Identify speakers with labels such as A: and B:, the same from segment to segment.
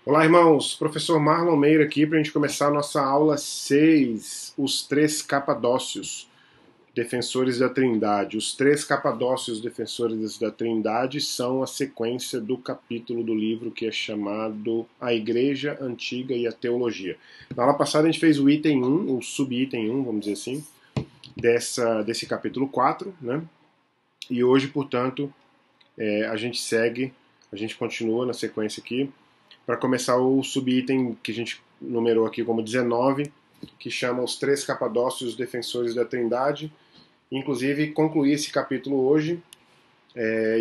A: Olá, irmãos. Professor Marlon Meira aqui para a gente começar a nossa aula 6, os três capadócios, defensores da Trindade. Os três capadócios defensores da Trindade são a sequência do capítulo do livro que é chamado A Igreja Antiga e a Teologia. Na aula passada a gente fez o item 1, o subitem 1, vamos dizer assim, desse capítulo 4, né? E hoje, portanto, a gente continua na sequência aqui, para começar o subitem que a gente numerou aqui como 19, que chama os três capadócios defensores da Trindade. Inclusive, concluir esse capítulo hoje,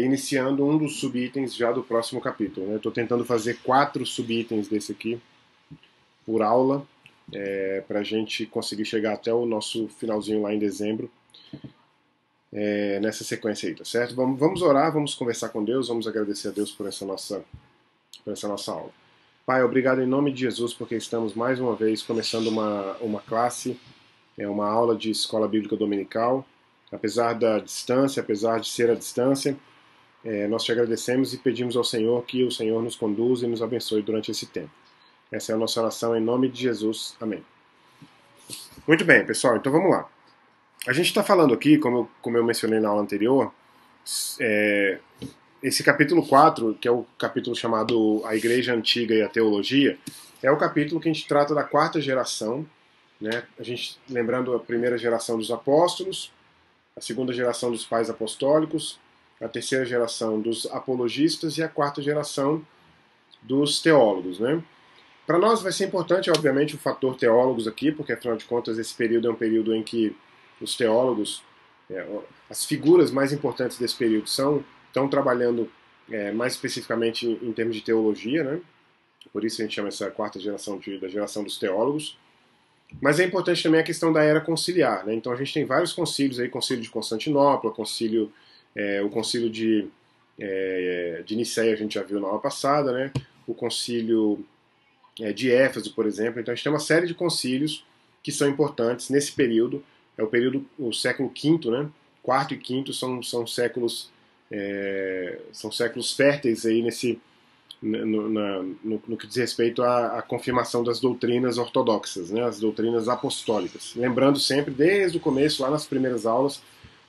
A: iniciando um dos subitens já do próximo capítulo. Estou tentando fazer 4 subitens desse aqui por aula, para a gente conseguir chegar até o nosso finalzinho lá em dezembro, nessa sequência aí, tá certo? Vamos orar, vamos conversar com Deus, vamos agradecer a Deus por essa nossa aula. Pai, obrigado em nome de Jesus, porque estamos mais uma vez começando uma classe, uma aula de escola bíblica dominical. Apesar da distância, apesar de ser a distância, nós te agradecemos e pedimos ao Senhor que o Senhor nos conduza e nos abençoe durante esse tempo. Essa é a nossa oração em nome de Jesus. Muito bem, pessoal, então vamos lá. A gente está falando aqui, como eu mencionei na aula anterior, esse capítulo 4, que é o capítulo chamado A Igreja Antiga e a Teologia, é o capítulo que a gente trata da quarta geração, né? A gente lembrando a primeira geração dos apóstolos, a segunda geração dos pais apostólicos, a terceira geração dos apologistas e a quarta geração dos teólogos, né? Para nós vai ser importante, obviamente, o fator teólogos aqui, porque afinal de contas esse período é um período em que os teólogos, as figuras mais importantes desse período estão trabalhando mais especificamente em termos de teologia, né? Por isso a gente chama essa quarta geração da geração dos teólogos. Mas é importante também a questão da era conciliar, né? Então a gente tem vários concílios aí, concílio de Constantinopla, o concílio de Nicéia a gente já viu na aula passada, né? O concílio de Éfeso, por exemplo. Então a gente tem uma série de concílios que são importantes nesse período. O século V, né? Quarto e quinto são séculos férteis aí no que diz respeito à confirmação das doutrinas ortodoxas, né? As doutrinas apostólicas. Lembrando sempre, desde o começo, lá nas primeiras aulas,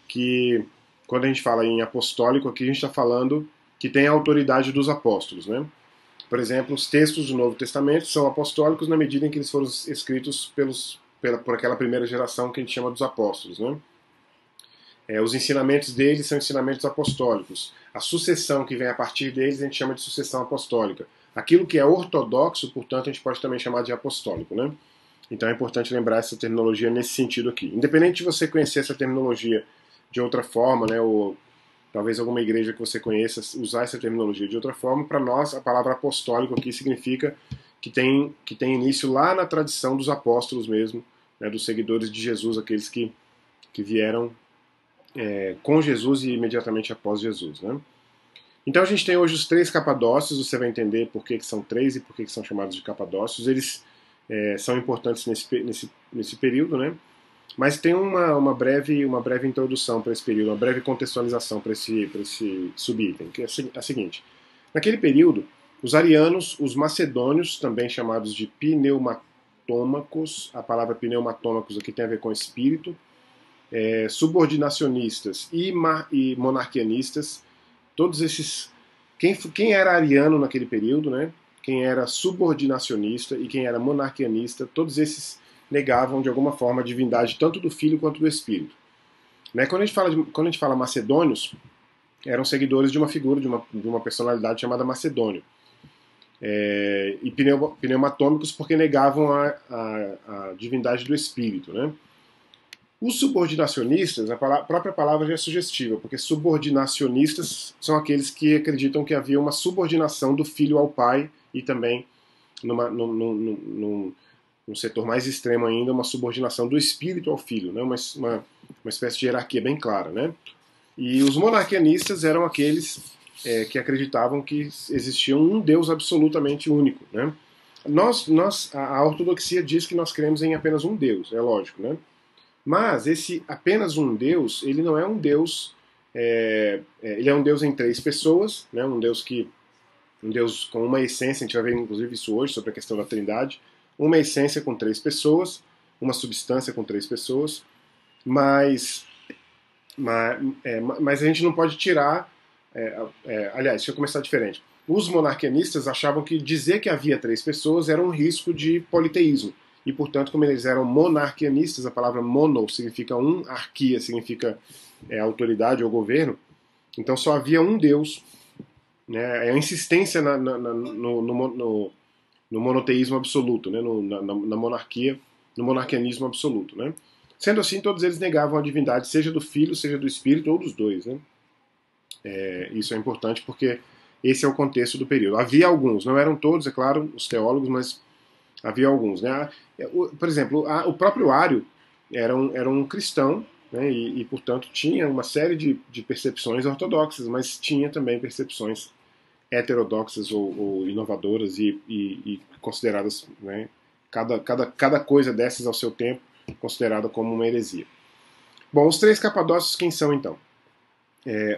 A: que quando a gente fala em apostólico, aqui a gente está falando que tem a autoridade dos apóstolos, né? Por exemplo, os textos do Novo Testamento são apostólicos na medida em que eles foram escritos por aquela primeira geração que a gente chama dos apóstolos, né? Os ensinamentos deles são ensinamentos apostólicos. A sucessão que vem a partir deles a gente chama de sucessão apostólica. Aquilo que é ortodoxo, portanto, a gente pode também chamar de apostólico, né? Então é importante lembrar essa terminologia nesse sentido aqui. Independente de você conhecer essa terminologia de outra forma, né, ou talvez alguma igreja que você conheça usar essa terminologia de outra forma, para nós a palavra apostólico aqui significa que tem início lá na tradição dos apóstolos mesmo, né, dos seguidores de Jesus, aqueles que vieram com Jesus e imediatamente após Jesus, né? Então a gente tem hoje os três capadócios, você vai entender por que são três e por que são chamados de capadócios. Eles são importantes nesse período, né? Mas tem uma breve introdução para esse período, uma breve contextualização para esse subitem, que é a seguinte. Naquele período, os arianos, os macedônios, também chamados de pneumatômacos, a palavra pneumatômacos aqui tem a ver com espírito, subordinacionistas e monarquianistas, todos esses. Quem era ariano naquele período, né? Quem era subordinacionista e quem era monarquianista, todos esses negavam de alguma forma a divindade tanto do Filho quanto do Espírito. Né? Quando a gente fala macedônios, eram seguidores de uma figura, de uma personalidade chamada Macedônio. E pneumatômicos porque negavam a divindade do Espírito, né? Os subordinacionistas, a própria palavra já é sugestiva, porque subordinacionistas são aqueles que acreditam que havia uma subordinação do filho ao pai e também, num setor mais extremo ainda, uma subordinação do espírito ao filho, né? uma espécie de hierarquia bem clara. Né? E os monarquianistas eram aqueles que acreditavam que existia um Deus absolutamente único. Né? A ortodoxia diz que nós cremos em apenas um Deus, é lógico, né? Mas esse apenas um Deus, ele não é um Deus, ele é um Deus em três pessoas, né? Um Deus que um Deus com uma essência, a gente vai ver inclusive isso hoje sobre a questão da Trindade, uma essência com 3 pessoas, uma substância com 3 pessoas, mas a gente não pode tirar. Aliás, deixa eu começar diferente. Os monarquianistas achavam que dizer que havia 3 pessoas era um risco de politeísmo. E, portanto, como eles eram monarquianistas, a palavra mono significa um, arquia significa autoridade ou governo, então só havia um Deus. Né, a insistência no monoteísmo absoluto, né, na monarquia, no monarquianismo absoluto. Né. Sendo assim, todos eles negavam a divindade, seja do Filho, seja do Espírito, ou dos dois. Né. Isso é importante porque esse é o contexto do período. Havia alguns, não eram todos, é claro, os teólogos, mas havia alguns. Né. Por exemplo, o próprio Ário era um cristão, né, e, portanto, tinha uma série de percepções ortodoxas, mas tinha também percepções heterodoxas ou inovadoras e consideradas, né, cada coisa dessas ao seu tempo, considerada como uma heresia. Bom, os 3 capadócios quem são então?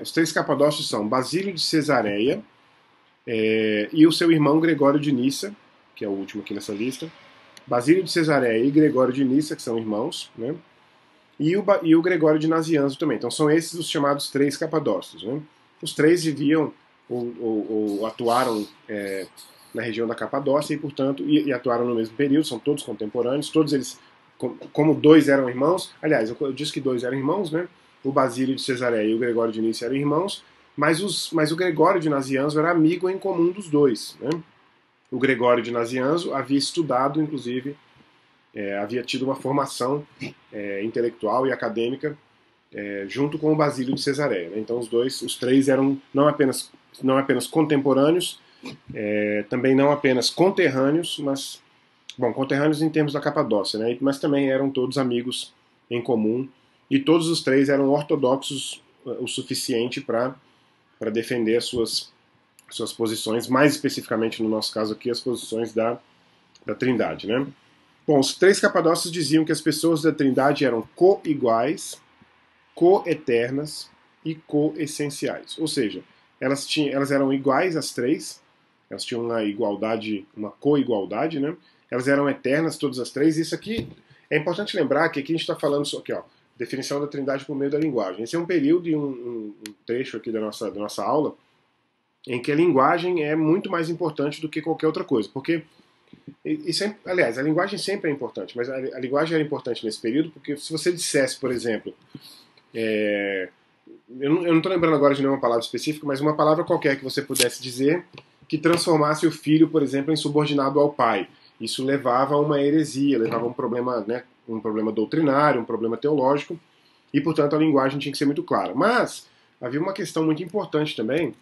A: Os 3 capadócios são Basílio de Cesareia e o seu irmão Gregório de Nissa, que é o último aqui nessa lista. Basílio de Cesareia e Gregório de Nissa, que são irmãos, né? E o Gregório de Nazianzo também. Então são esses os chamados 3 capadócios. Né? Os 3 viviam ou atuaram na região da Capadócia e, portanto, e atuaram no mesmo período, são todos contemporâneos, todos eles, como 2 eram irmãos, aliás, eu disse que 2 eram irmãos, né? O Basílio de Cesareia e o Gregório de Nissa eram irmãos, mas o Gregório de Nazianzo era amigo em comum dos 2. Né? O Gregório de Nazianzo havia estudado, inclusive, havia tido uma formação intelectual e acadêmica junto com o Basílio de Cesareia. Né? Então os 3 eram não apenas contemporâneos, também não apenas conterrâneos, mas, bom, conterrâneos em termos da Capadócia, né? Mas também eram todos amigos em comum, e todos os 3 eram ortodoxos o suficiente para defender as suas posições, mais especificamente no nosso caso aqui, as posições da Trindade. Né? Bom, os 3 capadócios diziam que as pessoas da Trindade eram co-iguais, co-eternas e co-essenciais. Ou seja, elas eram iguais as 3, elas tinham uma igualdade, uma co-igualdade, né? Elas eram eternas todas as 3. Isso aqui é importante lembrar que aqui a gente está falando só aqui, ó, definição da Trindade por meio da linguagem. Esse é um período e um trecho aqui da nossa aula em que a linguagem é muito mais importante do que qualquer outra coisa, porque aliás, a linguagem sempre é importante, mas a linguagem era importante nesse período porque se você dissesse, por exemplo, eu não estou lembrando agora de nenhuma palavra específica, mas uma palavra qualquer que você pudesse dizer que transformasse o filho, por exemplo, em subordinado ao pai. Isso levava a uma heresia, levava a um problema, né, um problema doutrinário, um problema teológico, e, portanto, a linguagem tinha que ser muito clara. Mas havia uma questão muito importante também,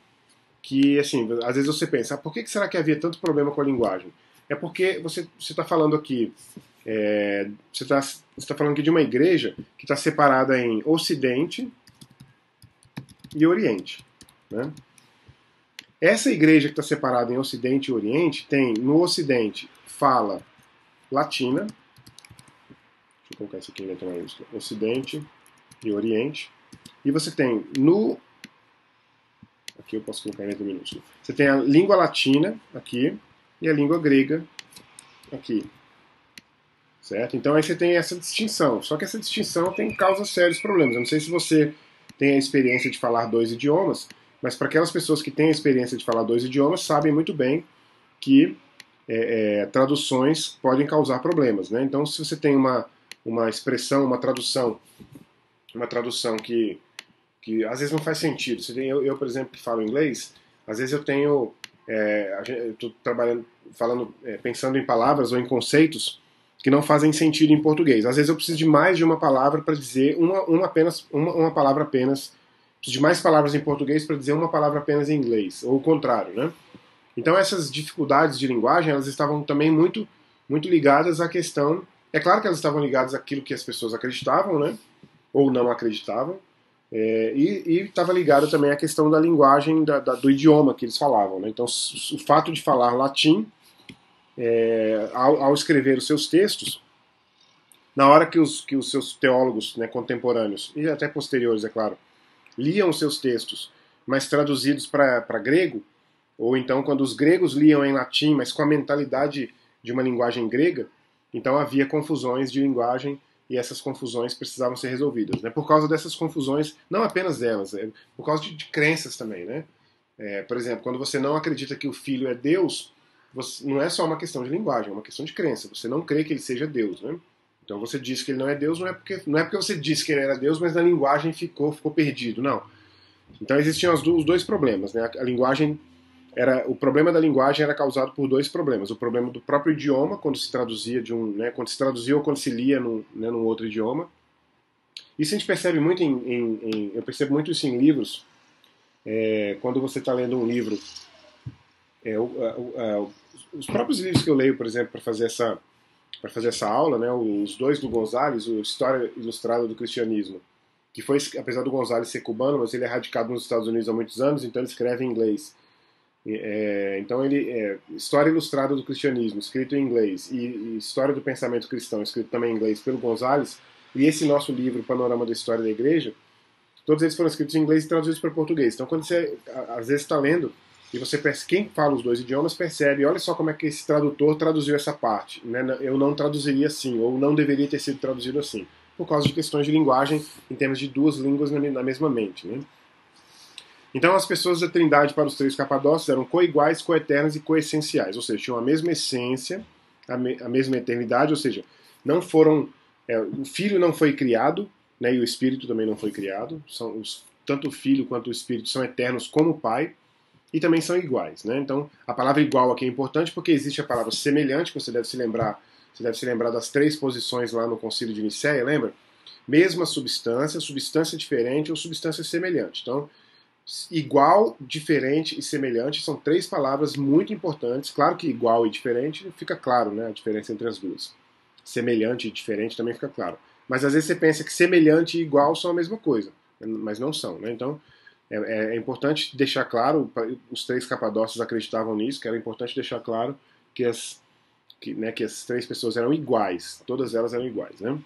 A: que, assim, às vezes você pensa, por que será que havia tanto problema com a linguagem? É porque você está falando aqui, você está falando aqui de uma igreja que está separada em Ocidente e Oriente. Né? Essa igreja que está separada em Ocidente e Oriente tem, no Ocidente, fala latina. Deixa eu colocar isso aqui em letra maiúscula. Ocidente e Oriente. E você tem no... Aqui eu posso colocar em letra minúscula. Você tem a língua latina aqui e a língua grega aqui. Certo? Então aí você tem essa distinção. Só que essa distinção causa sérios problemas. Eu não sei se você tem a experiência de falar 2 idiomas, mas para aquelas pessoas que têm a experiência de falar 2 idiomas, sabem muito bem que traduções podem causar problemas. Né? Então, se você tem uma expressão, uma tradução que às vezes não faz sentido. Você tem, eu, por exemplo, que falo inglês, às vezes eu tenho... eu estou trabalhando, pensando em palavras ou em conceitos que não fazem sentido em português. Às vezes eu preciso de mais de uma palavra para dizer uma palavra apenas. Preciso de mais palavras em português para dizer uma palavra apenas em inglês, ou o contrário, né? Então essas dificuldades de linguagem, elas estavam também muito, muito ligadas à questão... É claro que elas estavam ligadas àquilo que as pessoas acreditavam, né? Ou não acreditavam, e estava ligada também à questão da linguagem, do idioma que eles falavam. Né? Então o fato de falar latim, ao escrever os seus textos, na hora que os seus teólogos, né, contemporâneos, e até posteriores, é claro, liam os seus textos, mas traduzidos para grego, Ou então, quando os gregos liam em latim, mas com a mentalidade de uma linguagem grega, então havia confusões de linguagem e essas confusões precisavam ser resolvidas. Né? Por causa dessas confusões, não apenas delas, por causa de crenças também. Né? Por exemplo, quando você não acredita que o Filho é Deus, não é só uma questão de linguagem, é uma questão de crença. Você não crê que ele seja Deus. Né? Então você diz que ele não é Deus, não é porque você disse que ele era Deus, mas na linguagem ficou perdido. Não. Então existiam os dois problemas. Né? A linguagem o problema da linguagem era causado por dois problemas. O problema do próprio idioma, quando se traduzia quando se traduzia ou quando se lia num outro idioma. Isso a gente percebe muito eu percebo muito isso em livros. Quando você está lendo um livro, os próprios livros que eu leio, por exemplo, para fazer essa aula, né, os dois do Gonzalez, o História Ilustrada do Cristianismo, que foi, apesar do Gonzalez ser cubano, mas ele é radicado nos Estados Unidos há muitos anos, então ele escreve em inglês. Então História Ilustrada do Cristianismo, escrito em inglês, e História do Pensamento Cristão, escrito também em inglês pelo Gonzalez, e esse nosso livro, Panorama da História da Igreja, todos eles foram escritos em inglês e traduzidos para português. Então quando você às vezes está lendo e você percebe, quem fala os dois idiomas percebe, olha só como é que esse tradutor traduziu essa parte, né? Eu não traduziria assim, ou não deveria ter sido traduzido assim, por causa de questões de linguagem em termos de duas línguas na mesma mente, né? Então as pessoas da Trindade para os três capadócios eram coiguais, coeternas e coessenciais, ou seja, tinham a mesma essência, a mesma eternidade, ou seja, não foram, o Filho não foi criado, né, e o Espírito também não foi criado, tanto o Filho quanto o Espírito são eternos como o Pai, e também são iguais. Né? Então a palavra igual aqui é importante porque existe a palavra semelhante, que você deve se lembrar das três posições lá no Concílio de Nicéia, lembra? Mesma substância, substância diferente ou substância semelhante. Então, igual, diferente e semelhante são três palavras muito importantes. Claro que igual e diferente fica claro, né, a diferença entre as duas. Semelhante e diferente também fica claro. Mas às vezes você pensa que semelhante e igual são a mesma coisa, mas não são. Né? Então é importante deixar claro, os três capadócios acreditavam nisso, que era importante deixar claro que as três pessoas eram iguais, todas elas eram iguais. Né?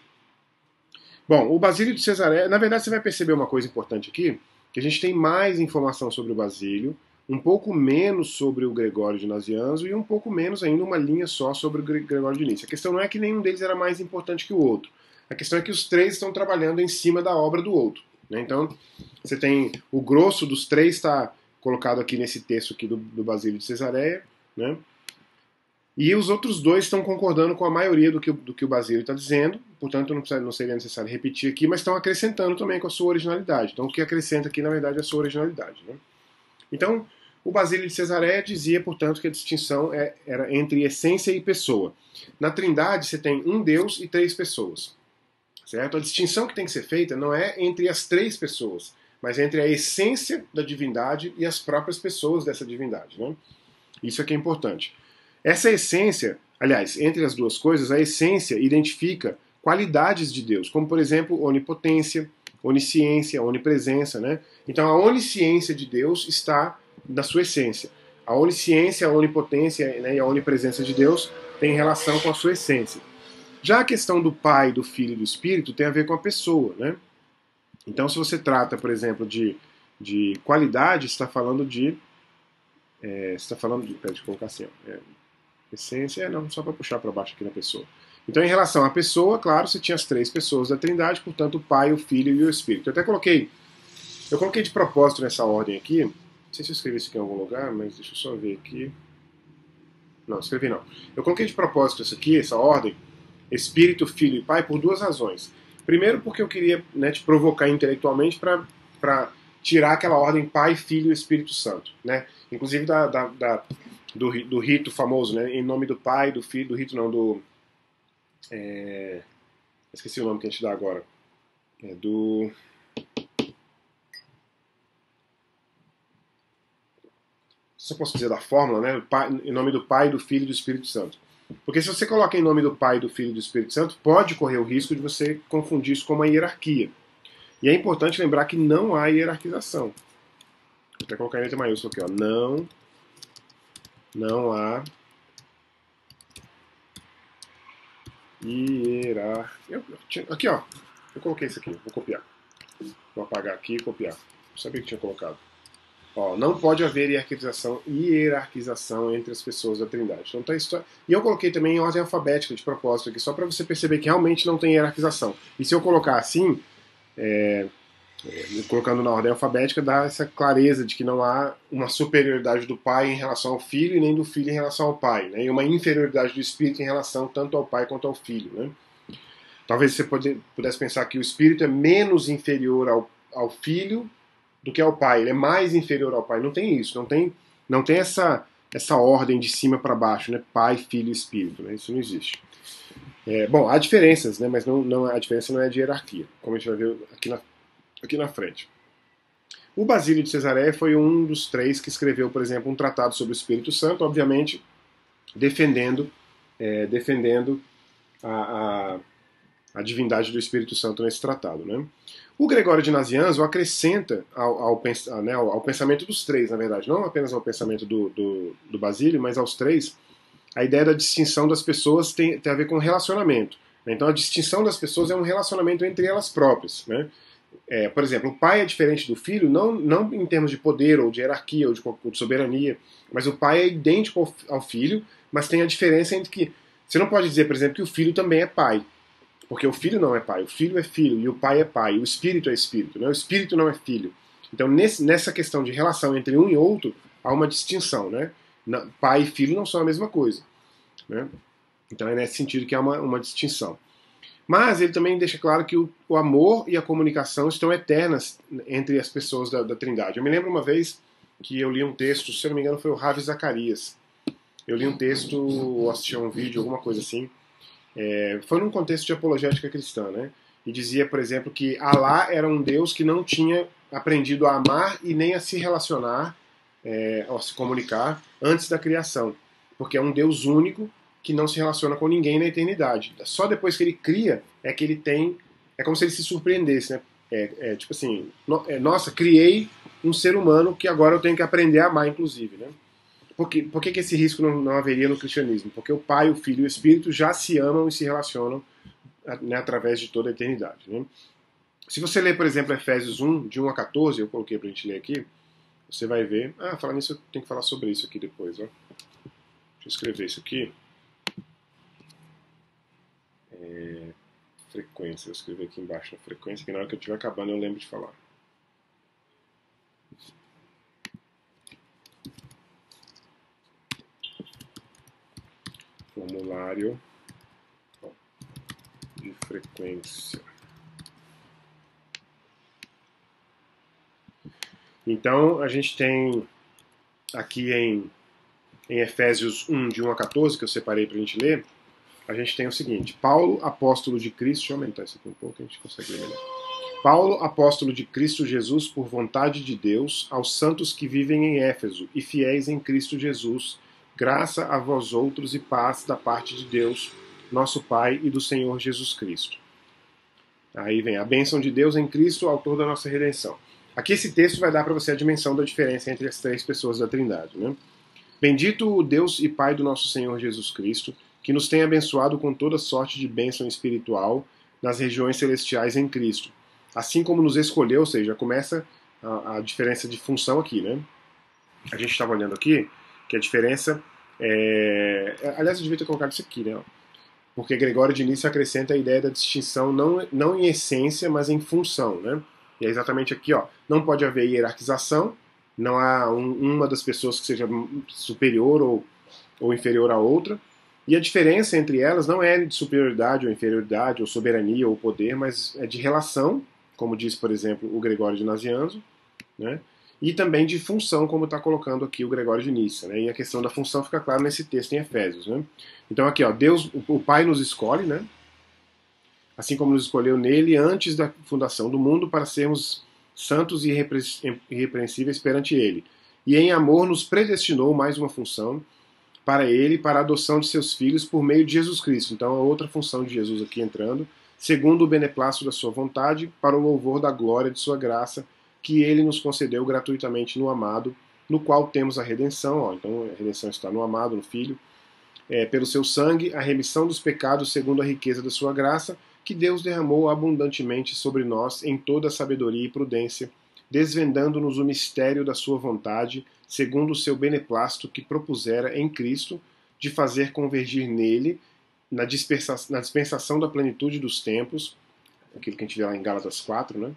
A: Bom, o Basílio de Cesareia, na verdade você vai perceber uma coisa importante aqui, que a gente tem mais informação sobre o Basílio, um pouco menos sobre o Gregório de Nazianzo e um pouco menos ainda, uma linha só sobre o Gregório de Nícia. A questão não é que nenhum deles era mais importante que o outro. A questão é que os três estão trabalhando em cima da obra do outro. Né? Então, você tem o grosso dos três está colocado aqui nesse texto aqui do Basílio de Cesareia, né? E os outros dois estão concordando com a maioria do que o Basílio está dizendo, portanto não seria necessário repetir aqui, mas estão acrescentando também com a sua originalidade. Então o que acrescenta aqui, na verdade, é a sua originalidade. Né? Então, o Basílio de Cesareia dizia, portanto, que a distinção era entre essência e pessoa. Na Trindade você tem um Deus e três pessoas. Certo? A distinção que tem que ser feita não é entre as três pessoas, mas entre a essência da divindade e as próprias pessoas dessa divindade. Né? Isso é que é importante. Essa essência, aliás, entre as duas coisas, a essência identifica qualidades de Deus, como por exemplo onipotência, onisciência, onipresença. Né? Então a onisciência de Deus está na sua essência. A onisciência, a onipotência, né, e a onipresença de Deus têm relação com a sua essência. Já a questão do Pai, do Filho e do Espírito tem a ver com a pessoa. Né? Então se você trata, por exemplo, de qualidade, está falando de... Deixa eu colocar assim, essência, não, só para puxar para baixo aqui na pessoa. Então, em relação à pessoa, claro, você tinha as três pessoas da Trindade, portanto, o Pai, o Filho e o Espírito. Eu coloquei de propósito nessa ordem aqui, não sei se eu escrevi isso aqui em algum lugar, mas deixa eu só ver aqui. Não, escrevi não. Eu coloquei de propósito isso aqui, essa ordem, Espírito, Filho e Pai, por duas razões. Primeiro, porque eu queria, né, te provocar intelectualmente para tirar aquela ordem Pai, Filho e Espírito Santo. Né? Inclusive do rito famoso, né? Em nome do Pai, do Filho, do rito não, esqueci o nome que a gente dá agora. Só posso dizer da fórmula, né? Em nome do Pai, do Filho e do Espírito Santo. Porque se você coloca em nome do Pai, do Filho e do Espírito Santo, pode correr o risco de você confundir isso com uma hierarquia. E é importante lembrar que não há hierarquização. Vou até colocar em letra maiúscula aqui, ó. Não há hierarquia. Aqui, ó. Eu coloquei isso aqui, vou copiar. Vou apagar aqui e copiar. Eu sabia que tinha colocado. Ó, não pode haver hierarquização entre as pessoas da Trindade. Então tá isso. E eu coloquei também em ordem alfabética de propósito aqui, só para você perceber que realmente não tem hierarquização. E se eu colocar assim, colocando na ordem alfabética, dá essa clareza de que não há uma superioridade do pai em relação ao filho e nem do filho em relação ao pai, né? E uma inferioridade do espírito em relação tanto ao pai quanto ao filho, né? Talvez você pudesse pensar que o espírito é menos inferior ao filho do que ao pai, ele é mais inferior ao pai. Não tem isso, não tem essa ordem de cima para baixo, né? Pai, filho e espírito, né? Isso não existe. Bom, há diferenças, né? Mas a diferença não é de hierarquia, como a gente vai ver aqui na frente. O Basílio de Cesareia foi um dos três que escreveu, por exemplo, um tratado sobre o Espírito Santo, obviamente defendendo a divindade do Espírito Santo nesse tratado, né? O Gregório de Nazianzo acrescenta ao pensamento dos três, na verdade, não apenas ao pensamento do Basílio, mas aos três, a ideia da distinção das pessoas tem a ver com relacionamento. Né? Então a distinção das pessoas é um relacionamento entre elas próprias, né? Por exemplo, o pai é diferente do filho, não em termos de poder, ou de hierarquia, ou de soberania, mas o pai é idêntico ao filho, mas tem a diferença entre que você não pode dizer, por exemplo, que o filho também é pai, porque o filho não é pai, o filho é filho, e o pai é pai, o espírito é espírito, né? O espírito não é filho. Então, nessa questão de relação entre um e outro, há uma distinção, né? Pai e filho não são a mesma coisa, né? Então é nesse sentido que há uma distinção. Mas ele também deixa claro que o amor e a comunicação estão eternas entre as pessoas da Trindade. Eu me lembro uma vez que eu li um texto, se eu não me engano foi o Ravi Zacarias. Eu li um texto, ou assisti a um vídeo, alguma coisa assim. Foi num contexto de apologética cristã, né? E dizia, por exemplo, que Alá era um Deus que não tinha aprendido a amar e nem a se relacionar, a se comunicar, antes da criação. Porque é um Deus único que não se relaciona com ninguém na eternidade. Só depois que ele cria é que ele tem. É como se ele se surpreendesse, né? Tipo assim, nossa, criei um ser humano que agora eu tenho que aprender a amar, inclusive, né? Por que esse risco não haveria no cristianismo? Porque o Pai, o Filho e o Espírito já se amam e se relacionam, né, através de toda a eternidade. Né? Se você ler, por exemplo, Efésios 1, de 1 a 14, eu coloquei pra gente ler aqui, você vai ver. Falando nisso, eu tenho que falar sobre isso aqui depois. Ó. Deixa eu escrever isso aqui. Frequência, eu escrevi aqui embaixo na frequência, que na hora que eu estiver acabando eu lembro de falar. Formulário de frequência. Então, a gente tem aqui em Efésios 1, de 1 a 14, que eu separei para a gente ler, a gente tem o seguinte: Paulo, apóstolo de Cristo, deixa eu aumentar isso aqui um pouco, a gente consegue ler melhor. Paulo, apóstolo de Cristo Jesus, por vontade de Deus, aos santos que vivem em Éfeso e fiéis em Cristo Jesus, graça a vós outros e paz da parte de Deus, nosso Pai e do Senhor Jesus Cristo. Aí vem a bênção de Deus em Cristo, autor da nossa redenção. Aqui esse texto vai dar para você a dimensão da diferença entre as três pessoas da Trindade, né? Bendito o Deus e Pai do nosso Senhor Jesus Cristo, que nos tem abençoado com toda sorte de bênção espiritual nas regiões celestiais em Cristo. Assim como nos escolheu, ou seja, começa a diferença de função aqui, né? A gente estava olhando aqui que a diferença aliás, eu devia ter colocado isso aqui, né? Porque Gregório de Nícia acrescenta a ideia da distinção não em essência, mas em função, né? E é exatamente aqui, ó. Não pode haver hierarquização, não há uma das pessoas que seja superior ou inferior à outra. E a diferença entre elas não é de superioridade ou inferioridade, ou soberania ou poder, mas é de relação, como diz, por exemplo, o Gregório de Nazianzo, né? E também de função, como está colocando aqui o Gregório de Nícia, né? E a questão da função fica clara nesse texto em Efésios, né? Então aqui, ó, Deus, o Pai nos escolhe, né? Assim como nos escolheu nele antes da fundação do mundo para sermos santos e irrepreensíveis perante ele. E em amor nos predestinou, mais uma função, para ele, para a adoção de seus filhos por meio de Jesus Cristo. Então a outra função de Jesus aqui entrando, segundo o beneplácito da sua vontade, para o louvor da glória de sua graça, que ele nos concedeu gratuitamente no amado, no qual temos a redenção. Ó, então a redenção está no amado, no Filho, pelo seu sangue, a remissão dos pecados segundo a riqueza da sua graça, que Deus derramou abundantemente sobre nós em toda sabedoria e prudência, desvendando-nos o mistério da sua vontade, segundo o seu beneplácito que propusera em Cristo, de fazer convergir nele, na dispensação da plenitude dos tempos, aquilo que a gente vê lá em Gálatas 4, né?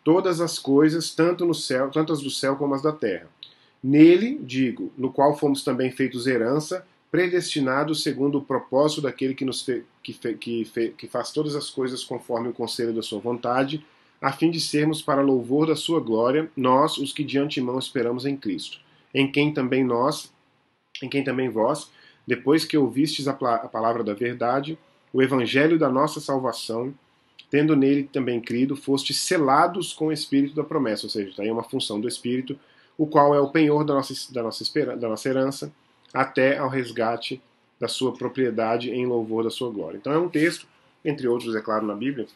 A: Todas as coisas, tanto no céu, tanto as do céu como as da terra. Nele, digo, no qual fomos também feitos herança, predestinados segundo o propósito daquele que faz todas as coisas conforme o conselho da sua vontade, a fim de sermos para louvor da sua glória, nós, os que de antemão esperamos em Cristo, em quem também vós, depois que ouvistes a palavra da verdade, o evangelho da nossa salvação, tendo nele também crido, fostes selados com o Espírito da promessa, ou seja, está aí uma função do Espírito, o qual é o penhor da nossa herança, até ao resgate da sua propriedade em louvor da sua glória. Então é um texto, entre outros, é claro, na Bíblia,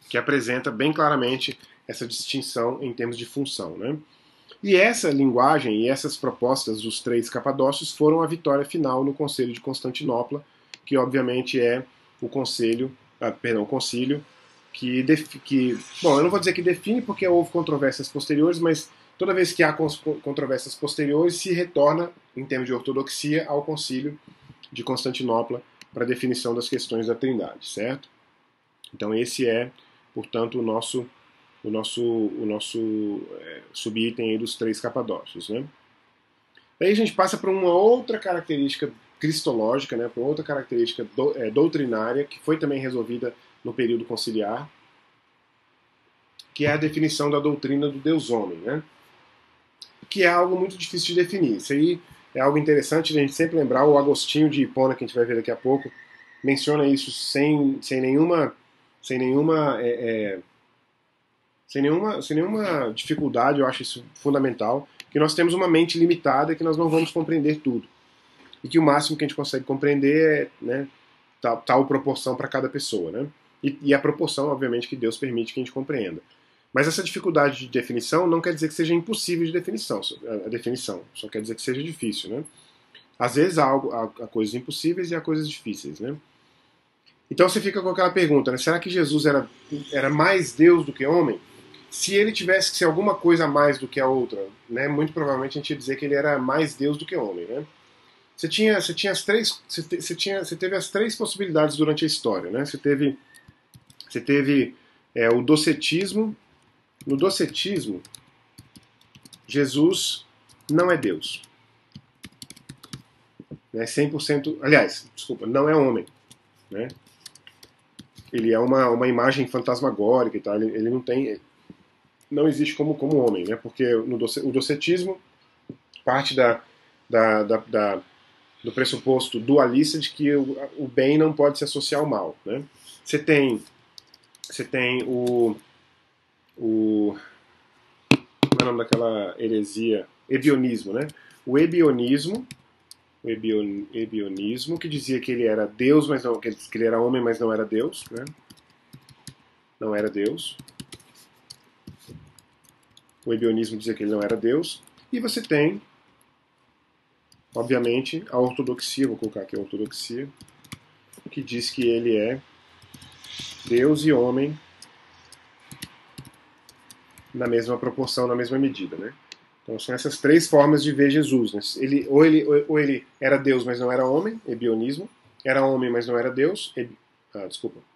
A: que apresenta bem claramente essa distinção em termos de função, né? E essa linguagem e essas propostas dos três capadócios foram a vitória final no Concílio de Constantinopla, que obviamente é o concílio que bom, eu não vou dizer que define porque houve controvérsias posteriores, mas toda vez que há controvérsias posteriores se retorna, em termos de ortodoxia, ao Concílio de Constantinopla para a definição das questões da Trindade, certo? Então esse é, portanto, o nosso subitem aí dos três capadócios, né? Daí a gente passa para uma outra característica cristológica, né, para outra característica doutrinária, que foi também resolvida no período conciliar, que é a definição da doutrina do Deus-Homem, né? Que é algo muito difícil de definir. Isso aí é algo interessante de a gente sempre lembrar. O Agostinho de Hipona, que a gente vai ver daqui a pouco, menciona isso sem nenhuma dificuldade. Eu acho isso fundamental, que nós temos uma mente limitada e que nós não vamos compreender tudo. E que o máximo que a gente consegue compreender é, né, tal proporção para cada pessoa, né? E a proporção, obviamente, que Deus permite que a gente compreenda. Mas essa dificuldade de definição não quer dizer que seja impossível de definição, a definição, só quer dizer que seja difícil, né? Às vezes há coisas impossíveis e há coisas difíceis, né? Então você fica com aquela pergunta, né? Será que Jesus era mais Deus do que homem? Se ele tivesse que ser alguma coisa a mais do que a outra, né? Muito provavelmente a gente ia dizer que ele era mais Deus do que homem, né? Você teve as três possibilidades durante a história, né? Você teve o docetismo. No docetismo, Jesus não é Deus. Né? 100%, aliás, desculpa, não é homem. Né? Ele é uma imagem fantasmagórica e tal. Ele não existe como homem, né? Porque o docetismo parte do pressuposto dualista de que o bem não pode se associar ao mal, né? Você tem como é o nome daquela heresia? Ebionismo, né? O ebionismo, que dizia que ele era Deus, mas não, que ele era homem, mas não era Deus, né? Não era Deus. O ebionismo dizia que ele não era Deus. E você tem, obviamente, a ortodoxia, vou colocar aqui a ortodoxia, que diz que ele é Deus e homem na mesma proporção, na mesma medida, né? Então são essas três formas de ver Jesus, né? Ou ele era Deus, mas não era homem, ebionismo, era homem, mas não era Deus,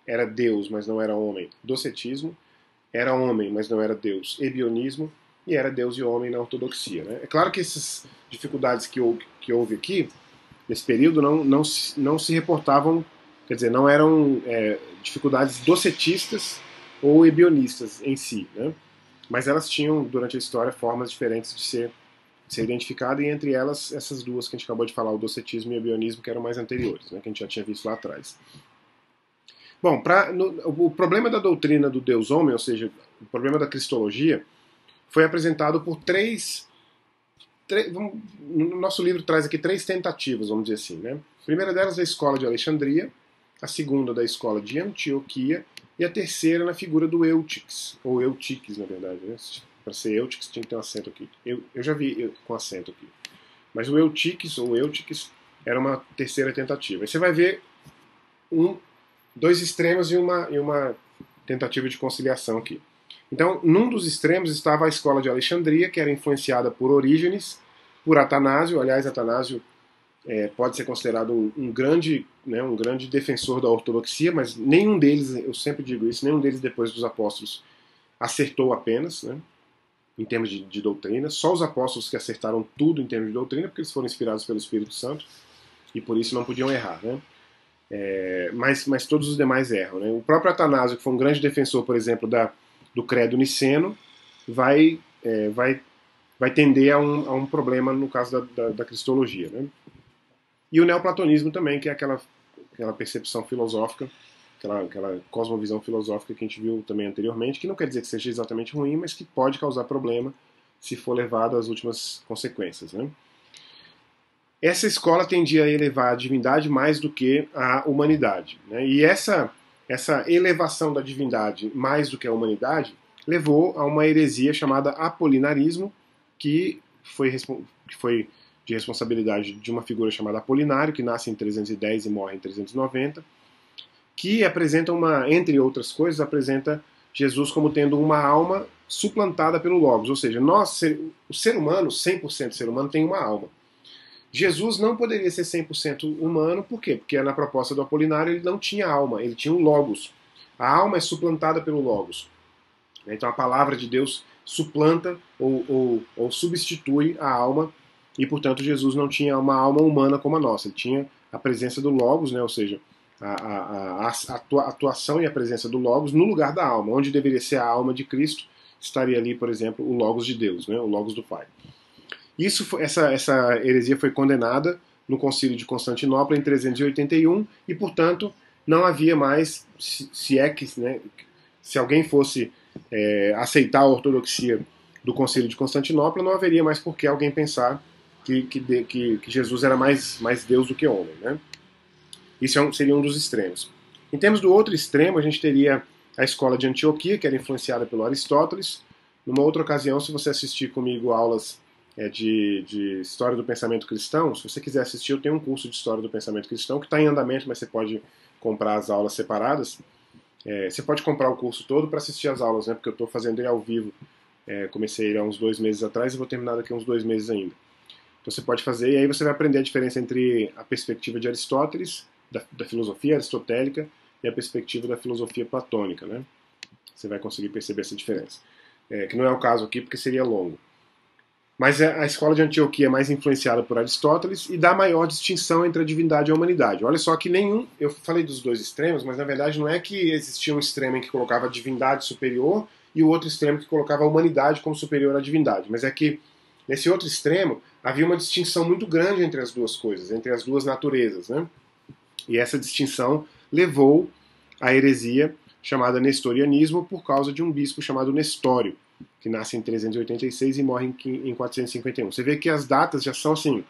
A: era Deus, mas não era homem, docetismo, era homem, mas não era Deus, ebionismo, e era Deus e homem na ortodoxia, né? É claro que essas dificuldades que houve aqui, nesse período, não se reportavam, quer dizer, não eram dificuldades docetistas ou ebionistas em si, né? Mas elas tinham, durante a história, formas diferentes de ser identificada, e entre elas, essas duas que a gente acabou de falar, o docetismo e o ebionismo, que eram mais anteriores, né, que a gente já tinha visto lá atrás. Bom, o problema da doutrina do Deus-Homem, ou seja, o problema da cristologia, foi apresentado por no nosso livro traz aqui três tentativas, vamos dizer assim, né? A primeira delas da escola de Alexandria, a segunda da escola de Antioquia, e a terceira na figura do Eutiques, ou Eutiques, na verdade, né? Para ser Eutiques tinha que ter um acento aqui. Eu já vi com acento aqui. Mas o Eutiques, ou Eutiques, era uma terceira tentativa. Aí você vai ver dois extremos e uma tentativa de conciliação aqui. Então, num dos extremos estava a escola de Alexandria, que era influenciada por Orígenes, por Atanásio. Aliás, Atanásio pode ser considerado um grande defensor da ortodoxia, mas nenhum deles, eu sempre digo isso, nenhum deles depois dos apóstolos acertou apenas, né, em termos de doutrina. Só os apóstolos que acertaram tudo em termos de doutrina, porque eles foram inspirados pelo Espírito Santo e por isso não podiam errar, né? Mas todos os demais erram, né? O próprio Atanásio, que foi um grande defensor, por exemplo, do credo niceno, vai tender a um problema no caso da cristologia, né? E o neoplatonismo também, que é aquela percepção filosófica, aquela cosmovisão filosófica que a gente viu também anteriormente, que não quer dizer que seja exatamente ruim, mas que pode causar problema se for levado às últimas consequências, né? Essa escola tendia a elevar a divindade mais do que a humanidade, né? E essa elevação da divindade mais do que a humanidade levou a uma heresia chamada apolinarismo, que foi de responsabilidade de uma figura chamada Apolinário, que nasce em 310 e morre em 390, que apresenta entre outras coisas, apresenta Jesus como tendo uma alma suplantada pelo Logos, ou seja, o ser humano, 100% ser humano, tem uma alma. Jesus não poderia ser 100% humano, por quê? Porque na proposta do Apolinário ele não tinha alma, ele tinha o Logos. A alma é suplantada pelo Logos. Então a palavra de Deus suplanta ou substitui a alma, e portanto Jesus não tinha uma alma humana como a nossa, ele tinha a presença do Logos, né? Ou seja, a atuação e a presença do Logos no lugar da alma, onde deveria ser a alma de Cristo, estaria ali, por exemplo, o Logos de Deus, né? O Logos do Pai. Essa heresia foi condenada no Concílio de Constantinopla em 381 e, portanto, não havia mais, se alguém fosse aceitar a ortodoxia do Concílio de Constantinopla, não haveria mais por que alguém pensar que Jesus era mais Deus do que homem, né? Isso seria um dos extremos. Em termos do outro extremo, a gente teria a escola de Antioquia, que era influenciada pelo Aristóteles. Numa outra ocasião, se você assistir comigo aulas de História do Pensamento Cristão, se você quiser assistir, eu tenho um curso de História do Pensamento Cristão que está em andamento, mas você pode comprar as aulas separadas. Você pode comprar o curso todo para assistir as aulas, né? Porque eu estou fazendo ele ao vivo. Comecei ele há uns 2 meses atrás e vou terminar daqui a uns 2 meses ainda. Então você pode fazer, e aí você vai aprender a diferença entre a perspectiva de Aristóteles, da filosofia aristotélica, e a perspectiva da filosofia platônica, né? Você vai conseguir perceber essa diferença. Que não é o caso aqui, porque seria longo. Mas a escola de Antioquia é mais influenciada por Aristóteles e dá maior distinção entre a divindade e a humanidade. Olha só que eu falei dos dois extremos, mas na verdade não é que existia um extremo em que colocava a divindade superior e o outro extremo que colocava a humanidade como superior à divindade, mas é que nesse outro extremo havia uma distinção muito grande entre as duas coisas, entre as duas naturezas, né? E essa distinção levou à heresia chamada nestorianismo por causa de um bispo chamado Nestório, que nasce em 386 e morre em 451. Você vê que as datas já são assim,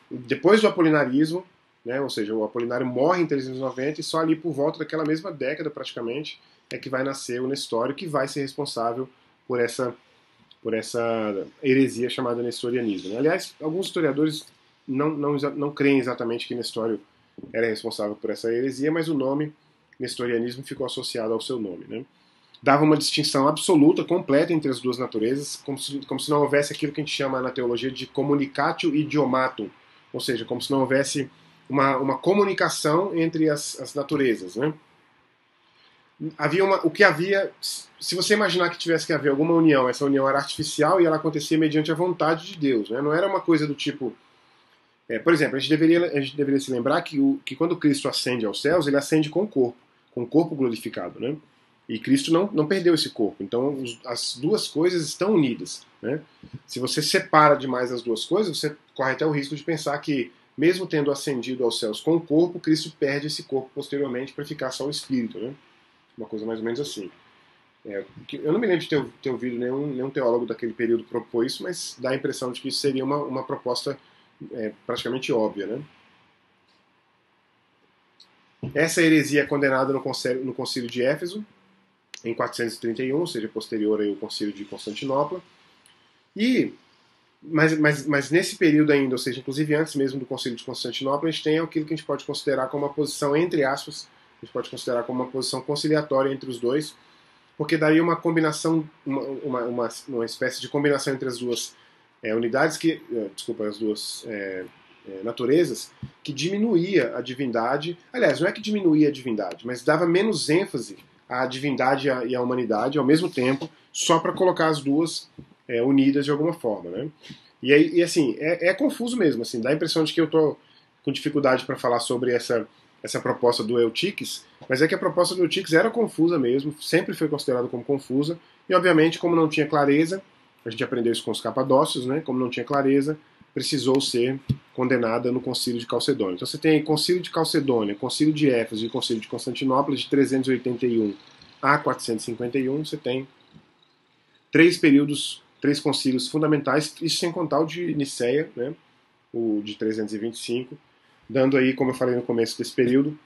A: depois do apolinarismo, né, ou seja, o Apolinário morre em 390 e só ali por volta daquela mesma década praticamente é que vai nascer o Nestório, que vai ser responsável por essa heresia chamada nestorianismo, né? Aliás, alguns historiadores não creem exatamente que Nestório era responsável por essa heresia, mas o nome nestorianismo ficou associado ao seu nome, né? Dava uma distinção absoluta, completa entre as duas naturezas, como se não houvesse aquilo que a gente chama na teologia de communicatio idiomatum, ou seja, como se não houvesse uma comunicação entre as naturezas, né? O que havia, se você imaginar que tivesse que haver alguma união, essa união era artificial e ela acontecia mediante a vontade de Deus, né? Não era uma coisa do tipo, por exemplo, a gente deveria se lembrar que quando Cristo ascende aos céus, ele ascende com o corpo glorificado, né? E Cristo não perdeu esse corpo. Então as duas coisas estão unidas, né? Se você separa demais as duas coisas, você corre até o risco de pensar que, mesmo tendo ascendido aos céus com o corpo, Cristo perde esse corpo posteriormente para ficar só o espírito, né? Uma coisa mais ou menos assim. Eu não me lembro de ter ouvido nenhum teólogo daquele período propor isso, mas dá a impressão de que isso seria uma proposta praticamente óbvia, né? Essa heresia é condenada no Concílio de Éfeso, em 431, ou seja, posterior ao Concílio de Constantinopla. Mas nesse período ainda, ou seja, inclusive antes mesmo do Concílio de Constantinopla, a gente tem aquilo que a gente pode considerar como uma posição, entre aspas, a gente pode considerar como uma posição conciliatória entre os dois, porque daria uma combinação, uma espécie de combinação entre as duas unidades, desculpa, as duas naturezas, que diminuía a divindade. Aliás, não é que diminuía a divindade, mas dava menos ênfase à divindade e à humanidade ao mesmo tempo, só para colocar as duas unidas de alguma forma, né? E assim, é confuso mesmo, assim, dá a impressão de que eu estou com dificuldade para falar sobre essa proposta do Eutíquez, mas é que a proposta do Eutíquez era confusa mesmo, sempre foi considerada como confusa, e obviamente, como não tinha clareza, a gente aprendeu isso com os capadócios, né? Como não tinha clareza, precisou ser condenada no Concílio de Calcedônia. Então você tem Concílio de Calcedônia, Concílio de Éfeso e Concílio de Constantinopla, de 381 a 451, você tem três períodos, três concílios fundamentais, isso sem contar o de Niceia, né? O de 325, dando aí, como eu falei no começo desse período,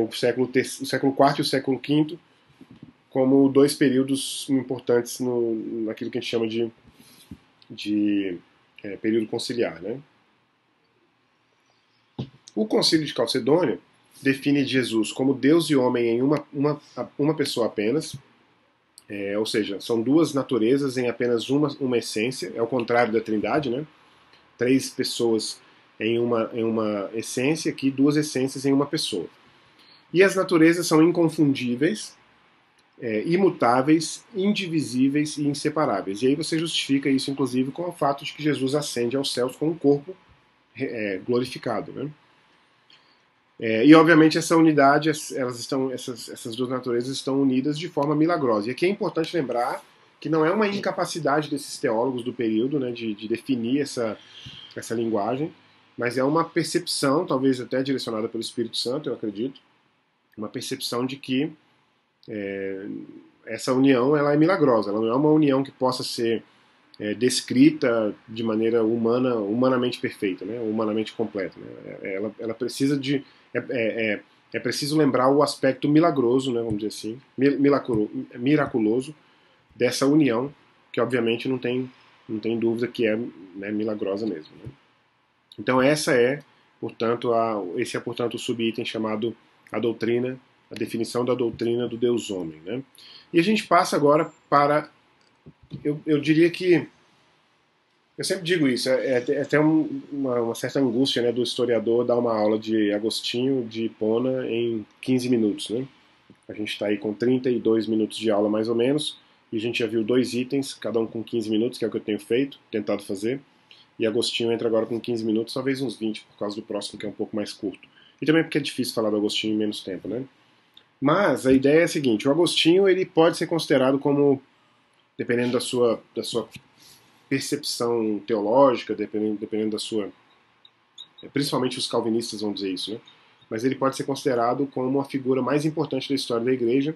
A: o século IV e o século V como dois períodos importantes naquilo que a gente chama de período conciliar. Né? O Concílio de Calcedônia define Jesus como Deus e homem em uma pessoa apenas, ou seja, são duas naturezas em apenas uma essência, é o contrário da Trindade, né? Três pessoas em uma essência, aqui duas essências em uma pessoa. E as naturezas são inconfundíveis, imutáveis, indivisíveis e inseparáveis. E aí você justifica isso, inclusive, com o fato de que Jesus ascende aos céus com um corpo glorificado. Né? E, obviamente, essa unidade, essas duas naturezas estão unidas de forma milagrosa. E aqui é importante lembrar que não é uma incapacidade desses teólogos do período, né, de definir essa linguagem, mas é uma percepção, talvez até direcionada pelo Espírito Santo, eu acredito, uma percepção de que essa união ela é milagrosa, ela não é uma união que possa ser descrita de maneira humanamente perfeita, né, humanamente completa. Né? Ela precisa de... É preciso lembrar o aspecto milagroso, né, vamos dizer assim, miraculoso dessa união, que obviamente não tem dúvida que é, né, milagrosa mesmo. Né? Então esse é, portanto, o subitem chamado a definição da doutrina do Deus-Homem. Né? E a gente passa agora para, eu diria que, eu sempre digo isso, é até uma certa angústia, né, do historiador dar uma aula de Agostinho de Hipona em 15 minutos. Né? A gente está aí com 32 minutos de aula mais ou menos, e a gente já viu dois itens, cada um com 15 minutos, que é o que eu tenho tentado fazer, e Agostinho entra agora com 15 minutos, talvez uns 20, por causa do próximo, que é um pouco mais curto. E também porque é difícil falar do Agostinho em menos tempo, né? Mas a ideia é a seguinte, o Agostinho ele pode ser considerado como, dependendo da sua percepção teológica, dependendo da sua... Principalmente os calvinistas vão dizer isso, né? Mas ele pode ser considerado como a figura mais importante da história da Igreja,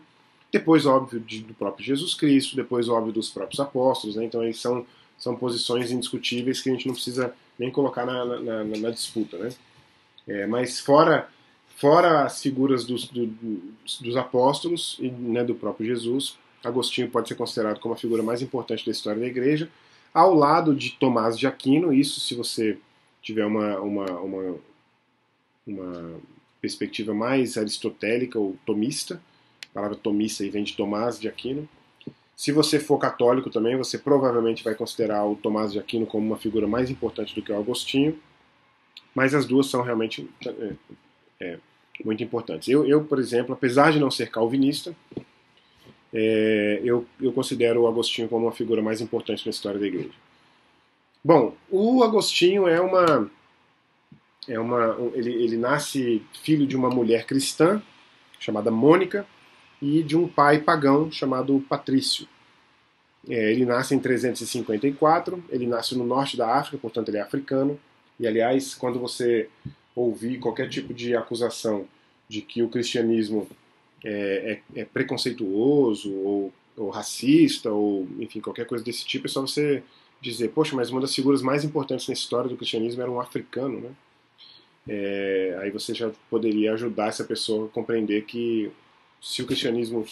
A: depois, óbvio, do próprio Jesus Cristo, depois, óbvio, dos próprios apóstolos, né? Então, eles são posições indiscutíveis que a gente não precisa nem colocar na disputa, né? Mas fora as figuras dos apóstolos e, né, do próprio Jesus, Agostinho pode ser considerado como a figura mais importante da história da Igreja, ao lado de Tomás de Aquino. Isso se você tiver uma perspectiva mais aristotélica ou tomista. A palavra tomista aí vem de Tomás de Aquino. Se você for católico também, você provavelmente vai considerar o Tomás de Aquino como uma figura mais importante do que o Agostinho, mas as duas são realmente muito importantes. Eu, por exemplo, apesar de não ser calvinista, eu considero o Agostinho como uma figura mais importante na história da Igreja. Bom, o Agostinho ele nasce filho de uma mulher cristã chamada Mônica e de um pai pagão chamado Patrício. Ele nasce em 354, ele nasce no norte da África, portanto ele é africano. E aliás, quando você ouvir qualquer tipo de acusação de que o cristianismo é preconceituoso ou racista, ou enfim, qualquer coisa desse tipo, é só você dizer, poxa, mas uma das figuras mais importantes na história do cristianismo era um africano, né? Aí você já poderia ajudar essa pessoa a compreender que o cristianismo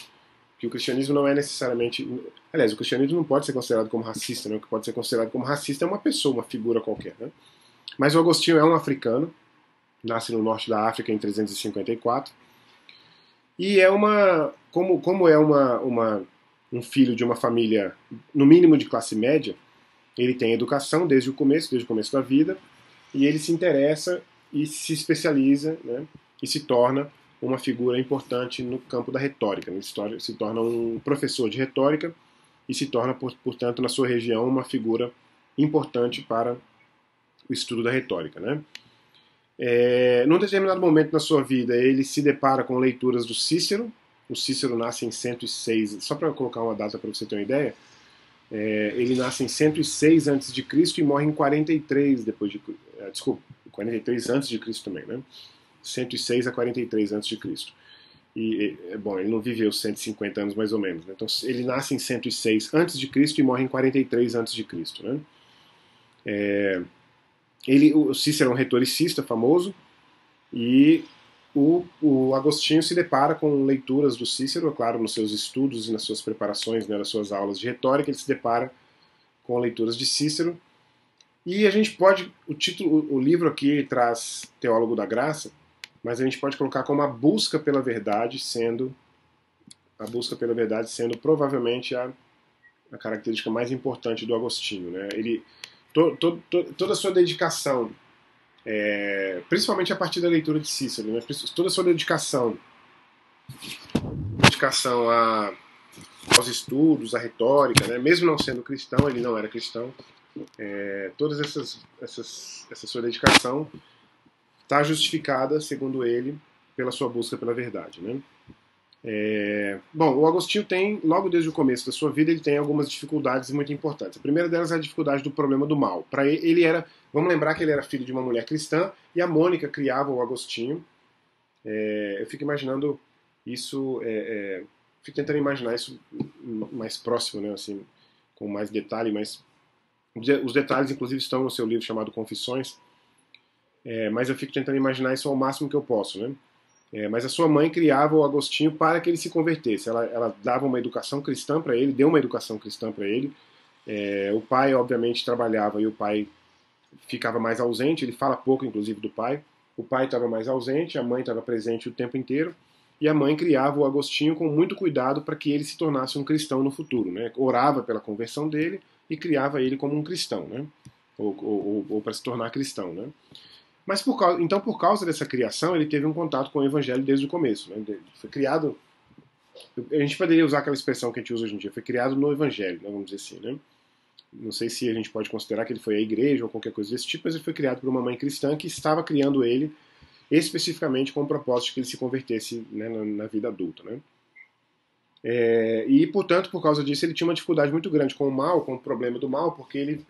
A: não é necessariamente... Aliás, o cristianismo não pode ser considerado como racista, né? O que pode ser considerado como racista é uma pessoa, uma figura qualquer, né? Mas o Agostinho é um africano, nasce no norte da África em 354, E é como é um filho de uma família, no mínimo de classe média, ele tem educação desde o começo da vida, e ele se interessa e se especializa, né, e se torna uma figura importante no campo da retórica. Né? Ele se torna um professor de retórica e se torna, portanto, na sua região, uma figura importante para o estudo da retórica. Né? Num determinado momento na sua vida, ele se depara com leituras do Cícero. O Cícero nasce em 106, só para colocar uma data para você ter uma ideia, ele nasce em 106 a.C. e morre em 43 depois de, desculpa, 43 antes de Cristo também, né? 106 a 43 antes de Cristo. Bom, ele não viveu 150 anos mais ou menos, né? Então ele nasce em 106 antes de Cristo e morre em 43 antes de Cristo, né? O Cícero é um retoricista famoso e o Agostinho se depara com leituras do Cícero, claro, nos seus estudos e nas suas preparações, né, nas suas aulas de retórica, ele se depara com leituras de Cícero. E a gente pode, o livro aqui traz Teólogo da Graça, mas a gente pode colocar como a busca pela verdade sendo provavelmente a característica mais importante do Agostinho, né? Ele toda a sua dedicação, principalmente a partir da leitura de Cícero, né? Toda a sua dedicação aos estudos, à retórica, né? Mesmo não sendo cristão, ele não era cristão, toda essa sua dedicação está justificada, segundo ele, pela sua busca pela verdade. Né? Bom, o Agostinho tem, logo desde o começo da sua vida, ele tem algumas dificuldades muito importantes. A primeira delas é a dificuldade do problema do mal. Para ele era, vamos lembrar que ele era filho de uma mulher cristã e a Mônica criava o Agostinho. Eu fico imaginando isso, fico tentando imaginar isso mais próximo, né, assim, com mais detalhe, mas os detalhes, inclusive, estão no seu livro chamado Confissões, mas eu fico tentando imaginar isso ao máximo que eu posso, né? Mas a sua mãe criava o Agostinho para que ele se convertesse. Ela dava uma educação cristã para ele, deu uma educação cristã para ele. O pai, obviamente, trabalhava e o pai ficava mais ausente. Ele fala pouco, inclusive, do pai. O pai estava mais ausente, a mãe estava presente o tempo inteiro. E a mãe criava o Agostinho com muito cuidado para que ele se tornasse um cristão no futuro. Né? Orava pela conversão dele e criava ele como um cristão, né? ou para se tornar cristão. Né? Mas por causa dessa criação, ele teve um contato com o evangelho desde o começo. Né? Foi criado. A gente poderia usar aquela expressão que a gente usa hoje em dia, foi criado no evangelho, né, vamos dizer assim. Né? Não sei se a gente pode considerar que ele foi à igreja ou qualquer coisa desse tipo, mas ele foi criado por uma mãe cristã que estava criando ele especificamente com o propósito de que ele se convertesse, né, na vida adulta. Né? E, portanto, por causa disso, ele tinha uma dificuldade muito grande com o mal, com o problema do mal, porque ele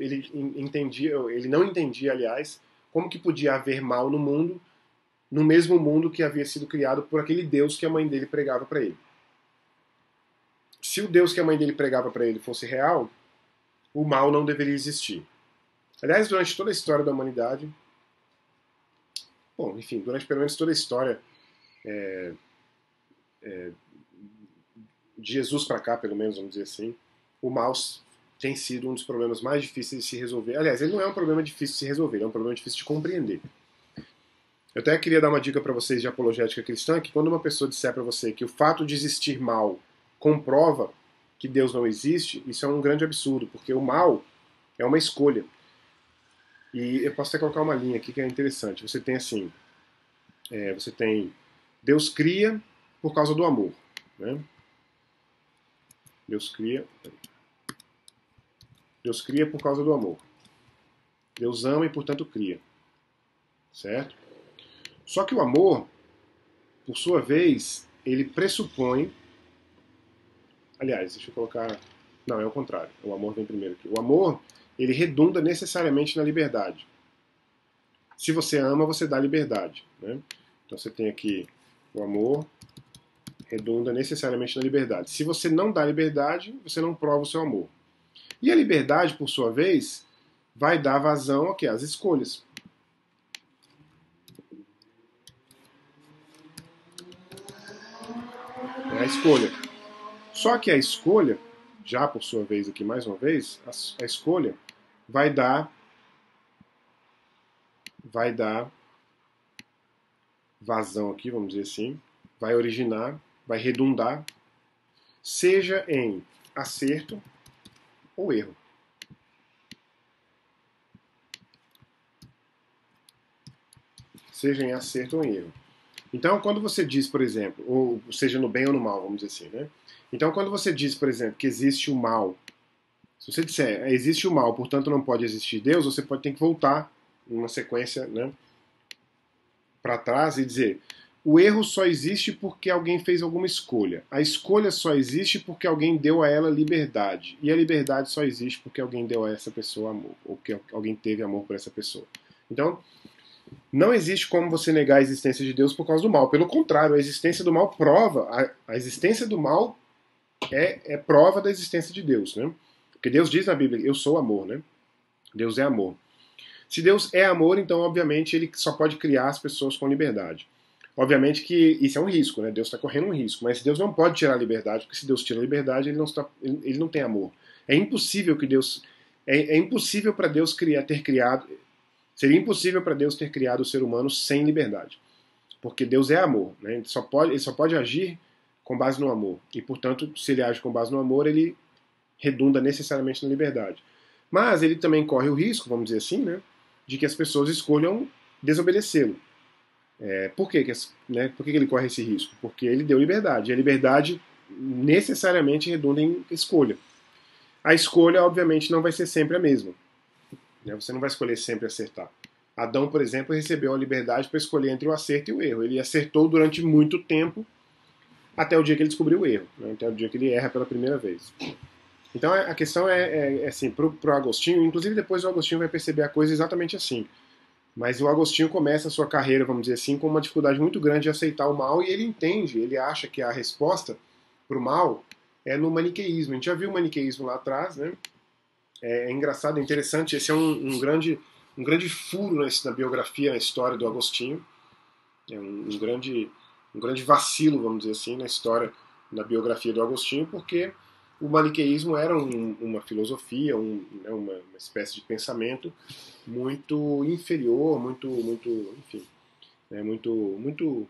A: não entendia, aliás, como que podia haver mal no mundo, no mesmo mundo que havia sido criado por aquele Deus que a mãe dele pregava para ele. Se o Deus que a mãe dele pregava para ele fosse real, o mal não deveria existir. Aliás, durante toda a história da humanidade, bom, enfim, durante pelo menos toda a história de Jesus para cá, pelo menos, vamos dizer assim, o mal tem sido um dos problemas mais difíceis de se resolver. Aliás, ele não é um problema difícil de se resolver, é um problema difícil de compreender. Eu até queria dar uma dica para vocês de apologética cristã, que quando uma pessoa disser para você que o fato de existir mal comprova que Deus não existe, isso é um grande absurdo, porque o mal é uma escolha. E eu posso até colocar uma linha aqui que é interessante. Você tem assim, você tem Deus cria por causa do amor, né? Deus cria por causa do amor. Deus ama e, portanto, cria. Certo? Só que o amor, por sua vez, ele pressupõe. Aliás, deixa eu colocar. Não, é o contrário. O amor vem primeiro aqui. O amor, ele redunda necessariamente na liberdade. Se você ama, você dá liberdade. Né? Então você tem aqui o amor redunda necessariamente na liberdade. Se você não dá liberdade, você não prova o seu amor. E a liberdade, por sua vez, vai dar vazão aqui, às escolhas. É a escolha. Só que a escolha, já por sua vez aqui mais uma vez, a escolha vai dar vazão aqui, vamos dizer assim, vai originar vai redundar, seja em acerto ou erro. Seja em acerto ou em erro. Então, quando você diz, por exemplo, ou seja no bem ou no mal, vamos dizer assim, né? Então, quando você diz, por exemplo, que existe o mal, se você disser existe o mal, portanto não pode existir Deus, você pode ter que voltar numa sequência, né, para trás e dizer o erro só existe porque alguém fez alguma escolha. A escolha só existe porque alguém deu a ela liberdade. E a liberdade só existe porque alguém deu a essa pessoa amor, ou porque alguém teve amor por essa pessoa. Então, não existe como você negar a existência de Deus por causa do mal. Pelo contrário, a existência do mal prova. A existência do mal é prova da existência de Deus, né? Porque Deus diz na Bíblia, eu sou amor, né? Deus é amor. Se Deus é amor, então, obviamente, ele só pode criar as pessoas com liberdade. Obviamente que isso é um risco, né? Deus está correndo um risco, mas Deus não pode tirar a liberdade, porque se Deus tira a liberdade, ele não tem amor. É impossível que Deus. É impossível para Deus ter criado. Seria impossível para Deus ter criado o ser humano sem liberdade. Porque Deus é amor, né? Ele só pode agir com base no amor. E, portanto, se ele age com base no amor, ele redunda necessariamente na liberdade. Mas ele também corre o risco, vamos dizer assim, né, de que as pessoas escolham desobedecê-lo. Por quê? Né, por que ele corre esse risco? Porque ele deu liberdade. E a liberdade necessariamente redunda em escolha. A escolha, obviamente, não vai ser sempre a mesma. Né? Você não vai escolher sempre acertar. Adão, por exemplo, recebeu a liberdade para escolher entre o acerto e o erro. Ele acertou durante muito tempo, até o dia que ele descobriu o erro, né? Até o dia que ele erra pela primeira vez. Então a questão é assim, pro Agostinho, inclusive depois o Agostinho vai perceber a coisa exatamente assim. Mas o Agostinho começa a sua carreira, vamos dizer assim, com uma dificuldade muito grande de aceitar o mal, e ele entende, ele acha que a resposta para o mal é no maniqueísmo. A gente já viu o maniqueísmo lá atrás, né? É engraçado, é interessante, esse é um grande furo na biografia, na história do Agostinho. É um grande vacilo, vamos dizer assim, na história, na biografia do Agostinho, porque o maniqueísmo era uma filosofia, né, uma espécie de pensamento muito inferior, enfim, né, muito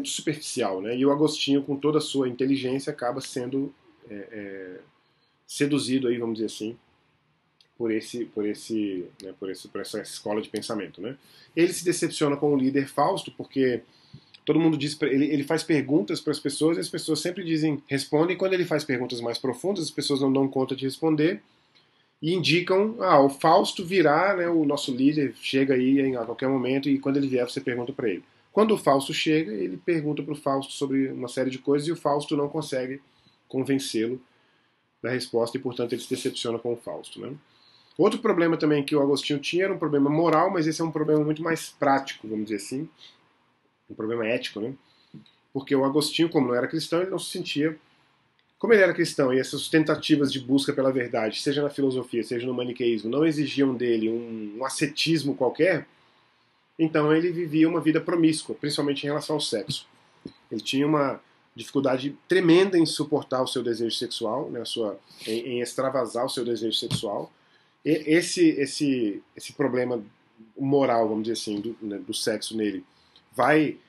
A: superficial, né? E o Agostinho, com toda a sua inteligência, acaba sendo seduzido aí, vamos dizer assim, por essa escola de pensamento, né? Ele se decepciona com o líder Fausto porque todo mundo diz ele faz perguntas para as pessoas e as pessoas sempre respondem. E quando ele faz perguntas mais profundas, as pessoas não dão conta de responder e indicam, o Fausto virá, né, o nosso líder chega aí a qualquer momento e quando ele vier você pergunta para ele. Quando o Fausto chega, ele pergunta para o Fausto sobre uma série de coisas e o Fausto não consegue convencê-lo da resposta e, portanto, ele se decepciona com o Fausto, né? Outro problema também que o Agostinho tinha era um problema moral, mas esse é um problema muito mais prático, vamos dizer assim, um problema ético, né? Porque o Agostinho, como não era cristão, ele não se sentia. Como ele era cristão e essas tentativas de busca pela verdade, seja na filosofia, seja no maniqueísmo, não exigiam dele um ascetismo qualquer, então ele vivia uma vida promíscua, principalmente em relação ao sexo. Ele tinha uma dificuldade tremenda em suportar o seu desejo sexual, né, em extravasar o seu desejo sexual. E esse problema moral, vamos dizer assim, do sexo nele, vai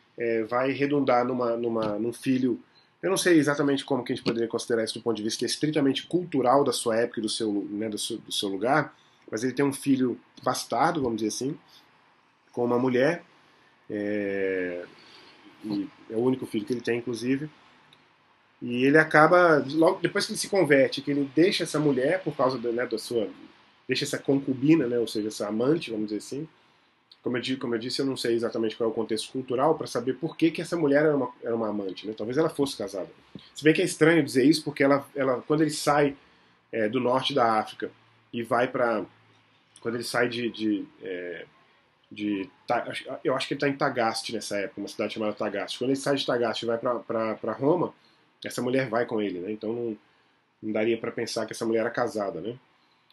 A: redundar num filho. Eu não sei exatamente como que a gente poderia considerar isso do ponto de vista estritamente cultural da sua época e do seu lugar, mas ele tem um filho bastardo, vamos dizer assim, com uma mulher, e é o único filho que ele tem, inclusive, e ele acaba, logo depois que ele se converte, que ele deixa essa mulher por causa da sua. Deixa essa concubina, né, ou seja, essa amante, vamos dizer assim. Como eu disse, eu não sei exatamente qual é o contexto cultural para saber por que essa mulher era uma amante. Né? Talvez ela fosse casada. Se bem que é estranho dizer isso, porque quando ele sai do norte da África e vai para. Quando ele sai eu acho que ele está em Tagaste nessa época, uma cidade chamada Tagaste. Quando ele sai de Tagaste e vai para Roma, essa mulher vai com ele. Né? Então não daria para pensar que essa mulher era casada. Né?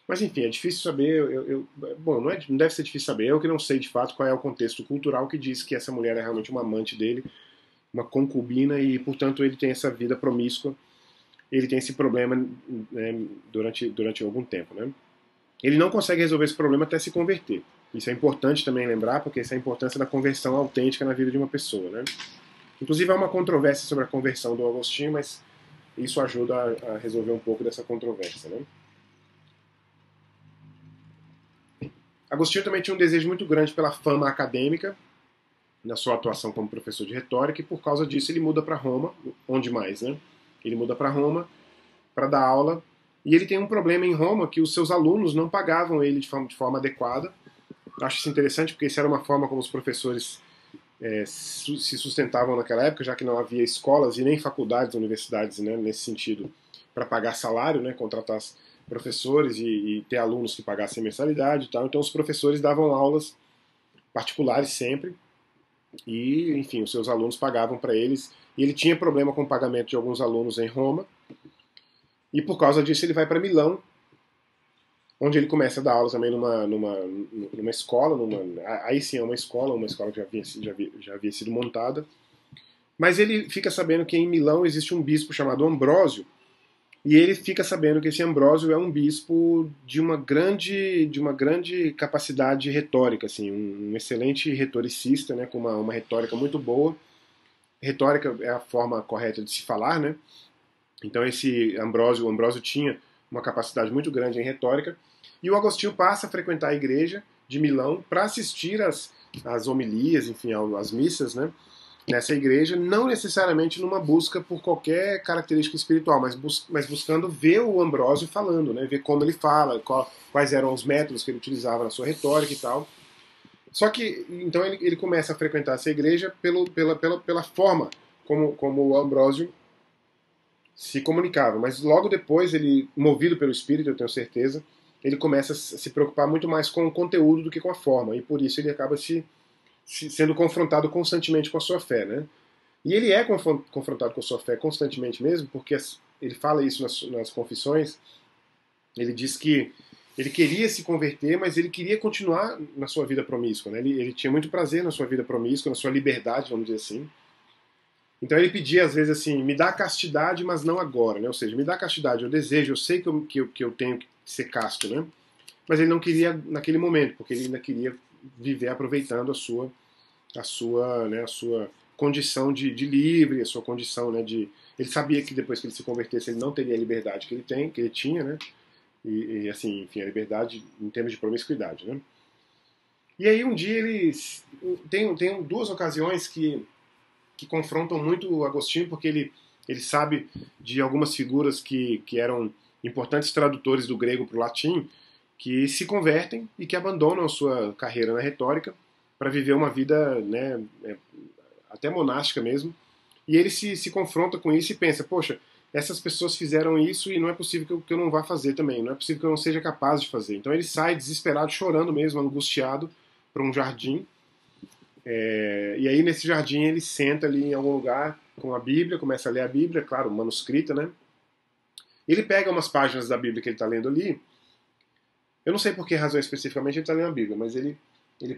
A: Mas enfim, é difícil saber. Bom, não deve ser difícil saber. Eu que não sei de fato qual é o contexto cultural que diz que essa mulher é realmente uma amante dele, uma concubina, e portanto ele tem essa vida promíscua. Ele tem esse problema, né, durante algum tempo. Né? Ele não consegue resolver esse problema até se converter. Isso é importante também lembrar, porque essa é a importância da conversão autêntica na vida de uma pessoa. Né? Inclusive há uma controvérsia sobre a conversão do Agostinho, mas isso ajuda a resolver um pouco dessa controvérsia, né? Agostinho também tinha um desejo muito grande pela fama acadêmica, na sua atuação como professor de retórica, e por causa disso ele muda para Roma, onde mais, né? Ele muda para Roma para dar aula, e ele tem um problema em Roma que os seus alunos não pagavam ele de forma adequada. Acho isso interessante porque isso era uma forma como os professores se sustentavam naquela época, já que não havia escolas e nem faculdades, universidades, né, nesse sentido, para pagar salário, né, contratar professores e ter alunos que pagassem mensalidade e tal. Então os professores davam aulas particulares sempre e, enfim, os seus alunos pagavam para eles. E ele tinha problema com o pagamento de alguns alunos em Roma e por causa disso ele vai para Milão, onde ele começa a dar aulas também numa escola, aí sim é uma escola que já havia sido montada. Mas ele fica sabendo que em Milão existe um bispo chamado Ambrósio, e ele fica sabendo que esse Ambrósio é um bispo de uma grande capacidade retórica, assim, um excelente retoricista, né, com uma retórica muito boa. Retórica é a forma correta de se falar, né? Então o Ambrósio tinha uma capacidade muito grande em retórica, e o Agostinho passa a frequentar a igreja de Milão para assistir às homilias, enfim, às missas, né? Nessa igreja, não necessariamente numa busca por qualquer característica espiritual, mas buscando ver o Ambrósio falando, né? Ver como ele fala, quais eram os métodos que ele utilizava na sua retórica e tal. Só que, então, ele começa a frequentar essa igreja pela forma como o Ambrósio se comunicava. Mas logo depois, ele, movido pelo Espírito, eu tenho certeza, ele começa a se preocupar muito mais com o conteúdo do que com a forma. E por isso ele acaba sendo confrontado constantemente com a sua fé, né? E ele é confrontado com a sua fé constantemente mesmo, porque ele fala isso nas confissões. Ele diz que ele queria se converter, mas ele queria continuar na sua vida promíscua, né? Ele tinha muito prazer na sua vida promíscua, na sua liberdade, vamos dizer assim. Então ele pedia às vezes assim, me dá castidade, mas não agora, né? Ou seja, me dá castidade, eu desejo, eu sei que eu tenho que ser casto, né? Mas ele não queria naquele momento, porque ele ainda queria viver aproveitando a sua condição de livre, a sua condição, né, de... Ele sabia que depois que ele se convertesse ele não teria a liberdade que ele tinha, né? E assim, enfim, a liberdade em termos de promiscuidade, né? E aí um dia eles tem duas ocasiões que confrontam muito o Agostinho, porque ele sabe de algumas figuras que eram importantes tradutores do grego para o latim, que se convertem e que abandonam a sua carreira na retórica para viver uma vida, né, até monástica mesmo. E ele se confronta com isso e pensa, poxa, essas pessoas fizeram isso e não é possível que eu não vá fazer também, não é possível que eu não seja capaz de fazer. Então ele sai desesperado, chorando mesmo, angustiado, para um jardim. E aí nesse jardim ele senta ali em algum lugar com a Bíblia, começa a ler a Bíblia, claro, manuscrita, né? Ele pega umas páginas da Bíblia que ele está lendo ali. Eu não sei por que razão especificamente ele está lendo a Bíblia, mas ele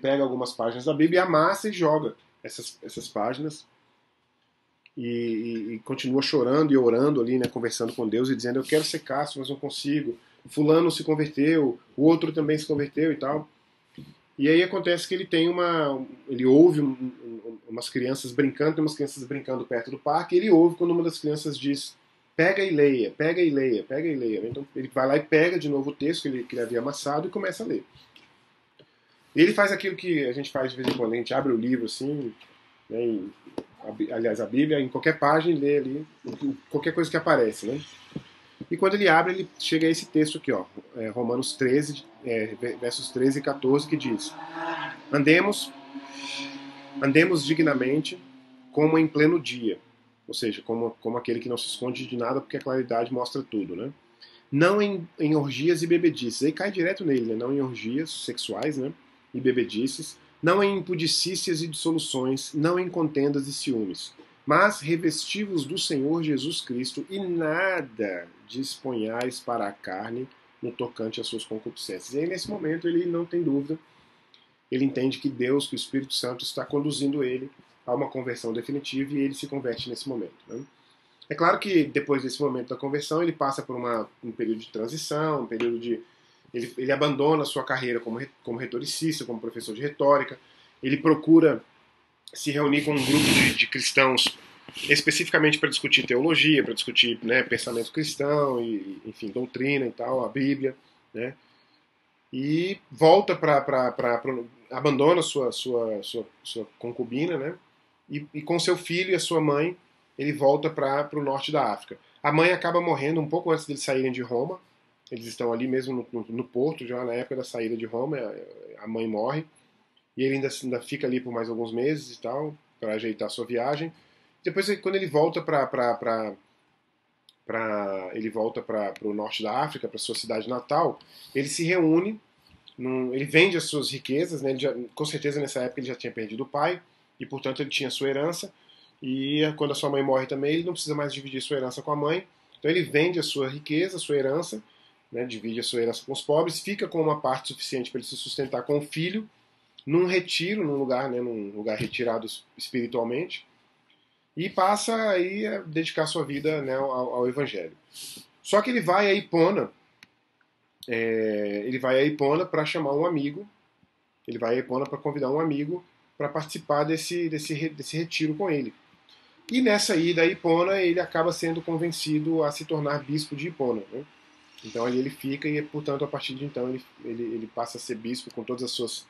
A: pega algumas páginas da Bíblia e amassa e joga essas páginas e continua chorando e orando ali, né, conversando com Deus e dizendo, eu quero ser casto, mas não consigo. Fulano se converteu, o outro também se converteu e tal. E aí acontece que ele ouve umas crianças brincando, tem umas crianças brincando perto do parque, e ele ouve quando uma das crianças diz, pega e leia, pega e leia, pega e leia. Então ele vai lá e pega de novo o texto que ele havia amassado e começa a ler. E ele faz aquilo que a gente faz de vez em quando, a gente abre o livro assim, né, aliás, a Bíblia, em qualquer página, e lê ali qualquer coisa que aparece, né? E quando ele abre, ele chega a esse texto aqui, ó, Romanos 13, versos 13 e 14, que diz, andemos dignamente como em pleno dia, ou seja, como aquele que não se esconde de nada porque a claridade mostra tudo, né? Não em orgias e bebedices, aí cai direto nele, né? Não em orgias sexuais, né? E bebedices, não em impudicícias e dissoluções, não em contendas e ciúmes, mas revestivos do Senhor Jesus Cristo e nada disponhais para a carne no tocante às suas concupiscências. E aí, nesse momento, ele não tem dúvida, ele entende que Deus, que o Espírito Santo está conduzindo ele a uma conversão definitiva e ele se converte nesse momento, né? É claro que depois desse momento da conversão ele passa por um período de transição, um período de... Ele abandona a sua carreira como retoricista, como professor de retórica, ele procura se reunir com um grupo de cristãos especificamente para discutir teologia, para discutir, né, pensamento cristão, e, enfim, doutrina e tal, a Bíblia, né? E volta abandona sua concubina, né? E com seu filho e a sua mãe, ele volta para o norte da África. A mãe acaba morrendo um pouco antes deles saírem de Roma. Eles estão ali mesmo no porto, já na época da saída de Roma, a mãe morre. E ele ainda fica ali por mais alguns meses e tal, para ajeitar a sua viagem. Depois, quando ele volta ele volta para o norte da África, para sua cidade natal, ele se reúne, ele vende as suas riquezas, né? Com certeza nessa época ele já tinha perdido o pai, e portanto ele tinha sua herança, e quando a sua mãe morre também, ele não precisa mais dividir sua herança com a mãe, então ele vende a sua riqueza, a sua herança, né? Divide a sua herança com os pobres, fica com uma parte suficiente para ele se sustentar com o filho, num retiro, num lugar retirado espiritualmente, e passa aí a dedicar sua vida, né, ao Evangelho. Só que ele vai a Hipona para chamar um amigo, ele vai a Hipona para convidar um amigo para participar desse retiro com ele. E nessa ida a Hipona, ele acaba sendo convencido a se tornar bispo de Hipona, né? Então ali ele fica e, portanto, a partir de então ele passa a ser bispo com todas as suas,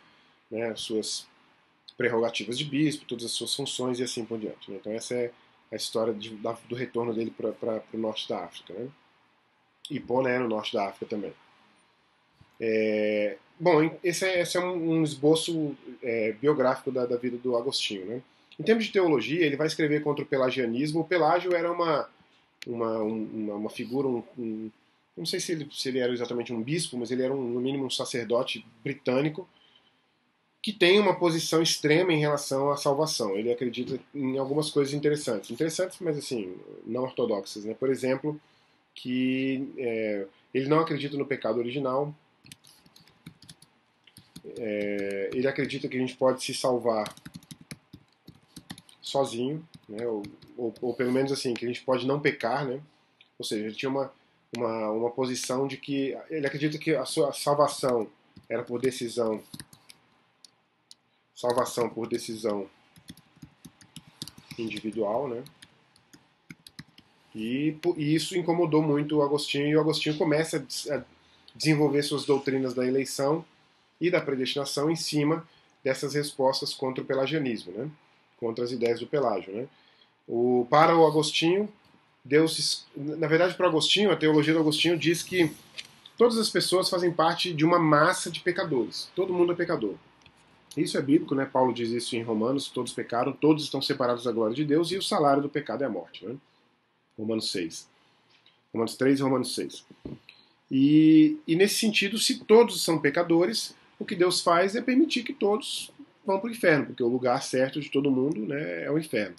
A: né, suas prerrogativas de bispo, todas as suas funções e assim por diante, né? Então essa é a história do retorno dele para o norte da África, né? Hipona é no norte da África também. Bom, esse é um esboço biográfico da vida do Agostinho, né? Em termos de teologia, ele vai escrever contra o pelagianismo. O Pelágio era uma figura, não sei se ele era exatamente um bispo, mas ele era no mínimo um sacerdote britânico que tem uma posição extrema em relação à salvação. Ele acredita em algumas coisas interessantes, mas assim, não ortodoxas, né? Por exemplo, que ele não acredita no pecado original. Ele acredita que a gente pode se salvar sozinho, né? Ou pelo menos assim, que a gente pode não pecar, né? Ou seja, ele tinha uma posição de que ele acredita que a sua salvação era por decisão individual, né? E isso incomodou muito o Agostinho, e o Agostinho começa a desenvolver suas doutrinas da eleição e da predestinação em cima dessas respostas contra o pelagianismo, né? Contra as ideias do Pelágio, né? Para o Agostinho, Deus, na verdade, para o Agostinho, a teologia do Agostinho diz que todas as pessoas fazem parte de uma massa de pecadores. Todo mundo é pecador. Isso é bíblico, né? Paulo diz isso em Romanos: todos pecaram, todos estão separados da glória de Deus, e o salário do pecado é a morte, né? Romanos 6. Romanos 3 e Romanos 6. E nesse sentido, se todos são pecadores, o que Deus faz é permitir que todos vão para o inferno, porque o lugar certo de todo mundo, né, é o inferno.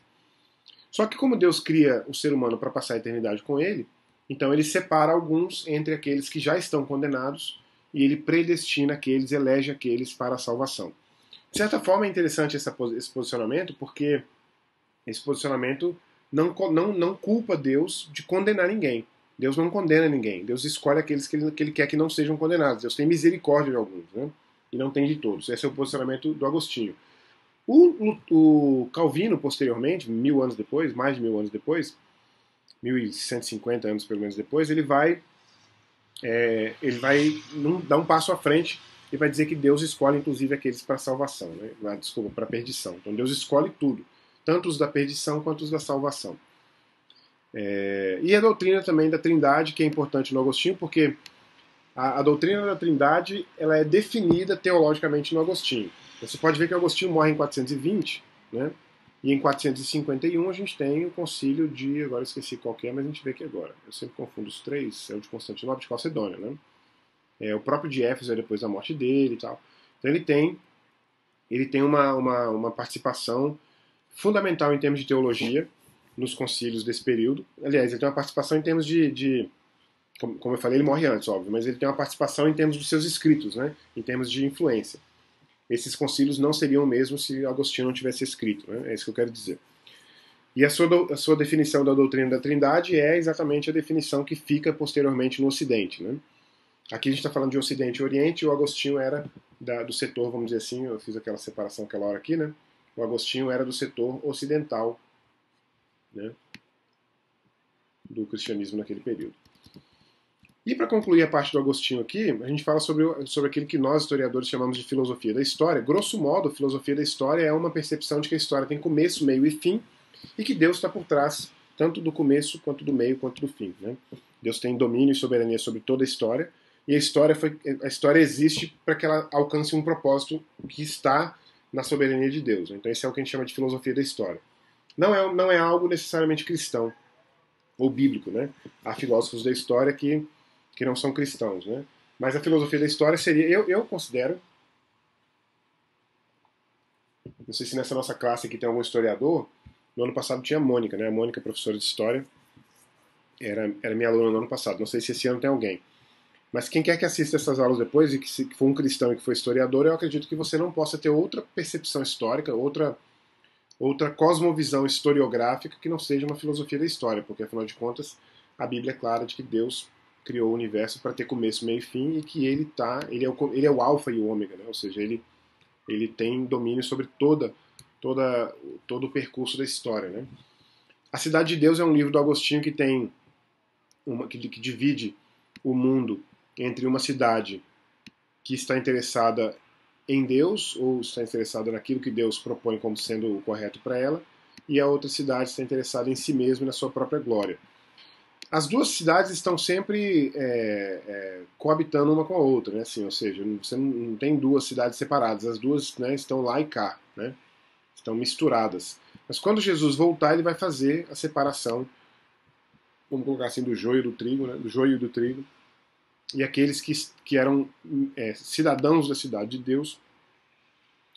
A: Só que como Deus cria o ser humano para passar a eternidade com ele, então ele separa alguns entre aqueles que já estão condenados e ele predestina aqueles, elege aqueles para a salvação. De certa forma é interessante esse posicionamento, porque esse posicionamento não culpa Deus de condenar ninguém. Deus não condena ninguém. Deus escolhe aqueles que ele quer que não sejam condenados. Deus tem misericórdia de alguns, né? E não tem de todos. Esse é o posicionamento do Agostinho. O Calvino, posteriormente, 1000 anos depois, mais de 1000 anos depois, 1150 anos pelo menos depois, ele vai dar um passo à frente e vai dizer que Deus escolhe inclusive aqueles para salvação, né? Desculpa, para perdição. Então Deus escolhe tudo, tanto os da perdição quanto os da salvação. E a doutrina também da Trindade, que é importante no Agostinho, porque a doutrina da Trindade ela é definida teologicamente no Agostinho. Você pode ver que Agostinho morre em 420, né? E em 451 a gente tem o concílio de, agora esqueci qual que é, mas a gente vê aqui agora. Eu sempre confundo os três, é o de Constantinopla e de Calcedônia, né? O próprio de Éfeso é depois da morte dele e tal. Então ele tem uma participação fundamental em termos de teologia nos concílios desse período. Aliás, ele tem uma participação em termos como eu falei, ele morre antes, óbvio, mas ele tem uma participação em termos dos seus escritos, né? Em termos de influência. Esses concílios não seriam o mesmo se Agostinho não tivesse escrito, né? É isso que eu quero dizer. E a sua definição da doutrina da Trindade é exatamente a definição que fica posteriormente no Ocidente, né? Aqui a gente está falando de Ocidente e Oriente, e o Agostinho era do setor, vamos dizer assim, eu fiz aquela separação aquela hora aqui, né? O Agostinho era do setor ocidental, né, do cristianismo naquele período. E para concluir a parte do Agostinho aqui, a gente fala sobre aquilo que nós, historiadores, chamamos de filosofia da história. Grosso modo, a filosofia da história é uma percepção de que a história tem começo, meio e fim, e que Deus está por trás, tanto do começo, quanto do meio, quanto do fim. Né? Deus tem domínio e soberania sobre toda a história, e a história existe para que ela alcance um propósito que está na soberania de Deus. Então esse é o que a gente chama de filosofia da história. Não é algo necessariamente cristão ou bíblico. Né? Há filósofos da história que não são cristãos, né? Mas a filosofia da história seria, eu considero, não sei se nessa nossa classe aqui tem algum historiador, no ano passado tinha a Mônica, né? A Mônica, professora de história, era minha aluna no ano passado, não sei se esse ano tem alguém. Mas quem quer que assista essas aulas depois e que for um cristão e que for historiador, eu acredito que você não possa ter outra percepção histórica, outra cosmovisão historiográfica que não seja uma filosofia da história, porque afinal de contas a Bíblia é clara de que Deus criou o universo para ter começo, meio e fim, e que ele é o alfa e o ômega, né? Ou seja, ele tem domínio sobre todo o percurso da história, né? A Cidade de Deus é um livro do Agostinho que tem que divide o mundo entre uma cidade que está interessada em Deus, ou está interessada naquilo que Deus propõe como sendo o correto para ela, e a outra cidade está interessada em si mesma e na sua própria glória. As duas cidades estão sempre coabitando uma com a outra, né? Assim, ou seja, você não tem duas cidades separadas, as duas, né, estão lá e cá, né? Estão misturadas. Mas quando Jesus voltar, ele vai fazer a separação, vamos colocar assim, do joio e do trigo, né? Do joio e do trigo, e aqueles que eram cidadãos da cidade de Deus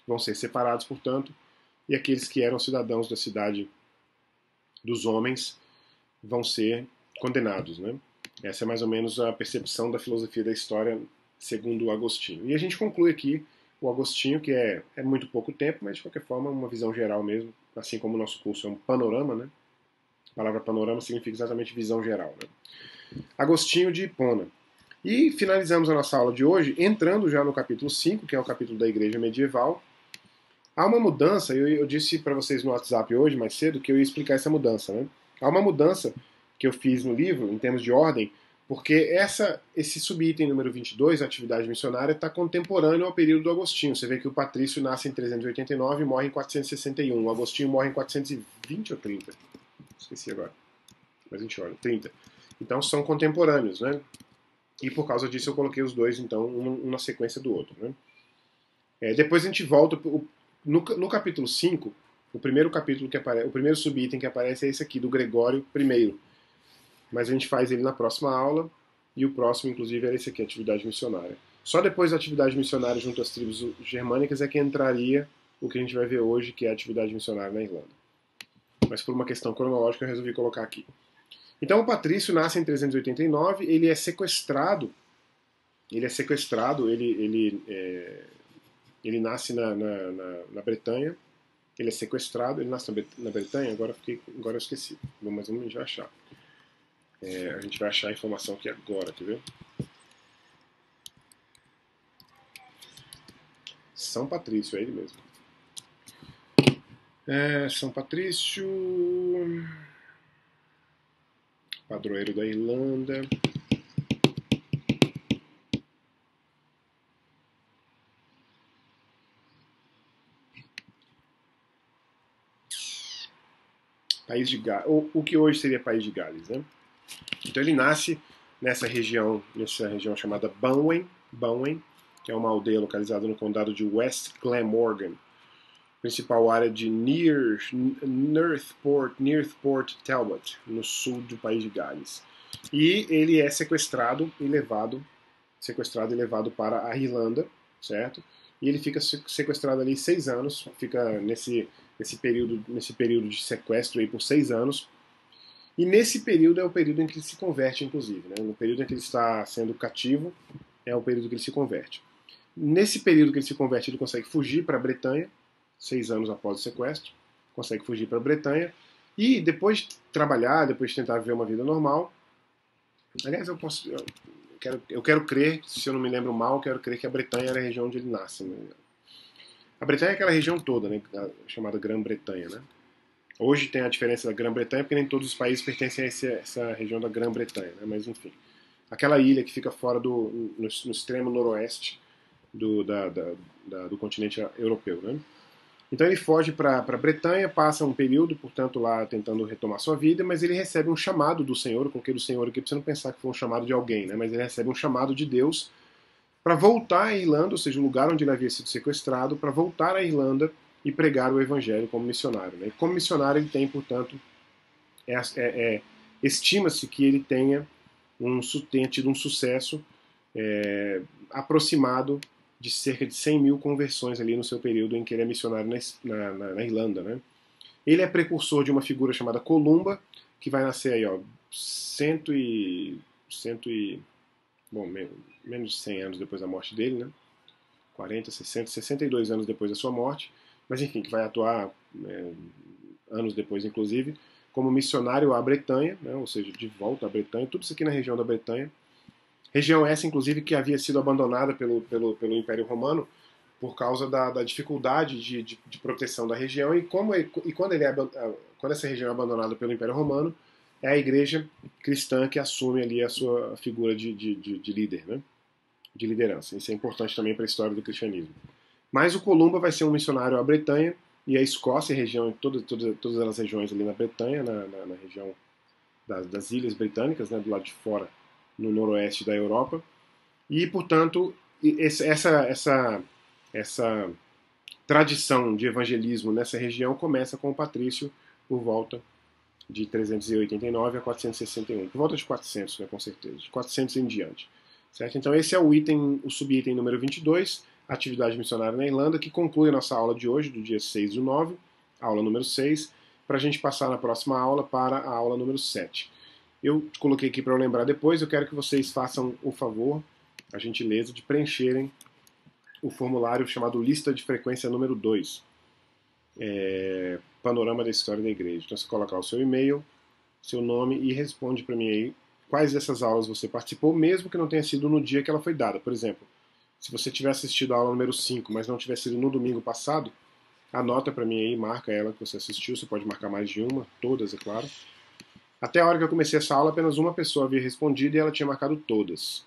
A: vão ser separados, portanto, e aqueles que eram cidadãos da cidade dos homens vão ser condenados, né? Essa é mais ou menos a percepção da filosofia da história segundo o Agostinho. E a gente conclui aqui o Agostinho, que é muito pouco tempo, mas de qualquer forma uma visão geral mesmo, assim como o nosso curso é um panorama, né? A palavra panorama significa exatamente visão geral, né? Agostinho de Hipona. E finalizamos a nossa aula de hoje entrando já no capítulo 5, que é o capítulo da Igreja Medieval. Há uma mudança, eu disse para vocês no WhatsApp hoje, mais cedo, que eu ia explicar essa mudança, né? Há uma mudança que eu fiz no livro, em termos de ordem, porque esse subitem número 22, a atividade missionária, está contemporâneo ao período do Agostinho. Você vê que o Patrício nasce em 389 e morre em 461. O Agostinho morre em 420 ou 30? Esqueci agora. Mas a gente olha, 30. Então são contemporâneos, né? E por causa disso eu coloquei os dois, então, um na sequência do outro, né? Depois a gente volta, no capítulo 5, o primeiro capítulo que aparece, o primeiro subitem que aparece é esse aqui, do Gregório I. Mas a gente faz ele na próxima aula, e o próximo, inclusive, era esse aqui, atividade missionária. Só depois da atividade missionária junto às tribos germânicas é que entraria o que a gente vai ver hoje, que é a atividade missionária na Irlanda. Mas por uma questão cronológica eu resolvi colocar aqui. Então o Patrício nasce em 389, ele é sequestrado, ele nasce na Bretanha, ele é sequestrado, ele nasce na Bretanha, agora eu esqueci, mas vamos já achar. A gente vai achar a informação aqui agora, quer ver? São Patrício, é ele mesmo. São Patrício, padroeiro da Irlanda. País de Gales, o que hoje seria País de Gales, né? Então ele nasce nessa região chamada Banwen, que é uma aldeia localizada no condado de West Glamorgan, principal área de Nearthport Talbot, no sul do País de Gales. E ele é sequestrado e levado para a Irlanda, certo? E ele fica sequestrado ali 6 anos, fica nesse período de sequestro aí por 6 anos. E nesse período é o período em que ele se converte, inclusive. Né? No período em que ele está sendo cativo, é o período que ele se converte. Nesse período que ele se converte, ele consegue fugir para a Bretanha, 6 anos após o sequestro, consegue fugir para a Bretanha, e depois de trabalhar, depois de tentar viver uma vida normal, aliás, eu quero crer, se eu não me lembro mal, eu quero crer que a Bretanha era a região onde ele nasce. Né? A Bretanha é aquela região toda, né, chamada Grã-Bretanha, né? Hoje tem a diferença da Grã-Bretanha porque nem todos os países pertencem a essa região da Grã-Bretanha, né? Mas enfim. Aquela ilha que fica fora no extremo noroeste do continente europeu, né? Então ele foge para a Bretanha, passa um período, portanto, lá tentando retomar sua vida, mas ele recebe um chamado do Senhor, com que do Senhor aqui, para você não pensar que foi um chamado de alguém, né? Mas ele recebe um chamado de Deus para voltar à Irlanda, ou seja, o lugar onde ele havia sido sequestrado, para voltar à Irlanda e pregar o evangelho como missionário. Né? E como missionário ele tem, portanto, estima-se que ele tenha tenha tido um sucesso aproximado de cerca de 100 mil conversões ali no seu período em que ele é missionário na Irlanda. Né? Ele é precursor de uma figura chamada Columba, que vai nascer aí, ó, menos de 100 anos depois da morte dele, né? 40, 60, 62 anos depois da sua morte, mas enfim, que vai atuar anos depois, inclusive, como missionário à Bretanha, né? Ou seja, de volta à Bretanha, tudo isso aqui na região da Bretanha. Região essa, inclusive, que havia sido abandonada pelo Império Romano por causa da dificuldade de proteção da região e quando essa região é abandonada pelo Império Romano, é a igreja cristã que assume ali a sua figura de líder, né? De liderança. Isso é importante também para a história do cristianismo. Mas o Columba vai ser um missionário à Bretanha e a Escócia, a região, todas as regiões ali na Bretanha, na região das ilhas britânicas, né, do lado de fora, no noroeste da Europa. E, portanto, essa tradição de evangelismo nessa região começa com o patrício por volta de 389 a 461. Por volta de 400, né, com certeza. De 400 em diante. Certo? Então esse é o subitem número 22, atividade missionária na Irlanda, que conclui a nossa aula de hoje, do dia 6/9, aula número 6, para a gente passar na próxima aula para a aula número 7. Eu coloquei aqui para eu lembrar depois, eu quero que vocês façam o favor, a gentileza, de preencherem o formulário chamado Lista de Frequência número 2, Panorama da História da Igreja. Então você colocar o seu e-mail, seu nome e responde para mim aí quais dessas aulas você participou, mesmo que não tenha sido no dia que ela foi dada. Por exemplo, se você tiver assistido a aula número 5, mas não tiver sido no domingo passado, anota para mim aí, marca ela que você assistiu, você pode marcar mais de uma, todas, é claro. Até a hora que eu comecei essa aula, apenas uma pessoa havia respondido e ela tinha marcado todas.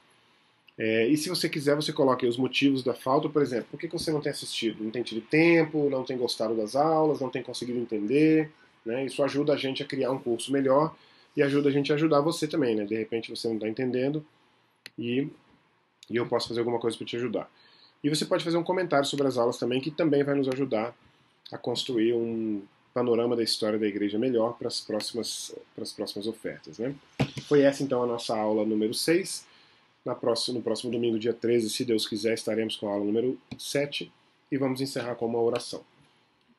A: E se você quiser, você coloca aí os motivos da falta, por exemplo, por que você não tem assistido? Não tem tido tempo, não tem gostado das aulas, não tem conseguido entender, né? Isso ajuda a gente a criar um curso melhor e ajuda a gente a ajudar você também, né? De repente você não está entendendo e eu posso fazer alguma coisa para te ajudar. E você pode fazer um comentário sobre as aulas também, que também vai nos ajudar a construir um panorama da história da igreja melhor para as próximas ofertas, né? Foi essa então a nossa aula número 6. No próximo domingo, dia 13, se Deus quiser, estaremos com a aula número 7 e vamos encerrar com uma oração.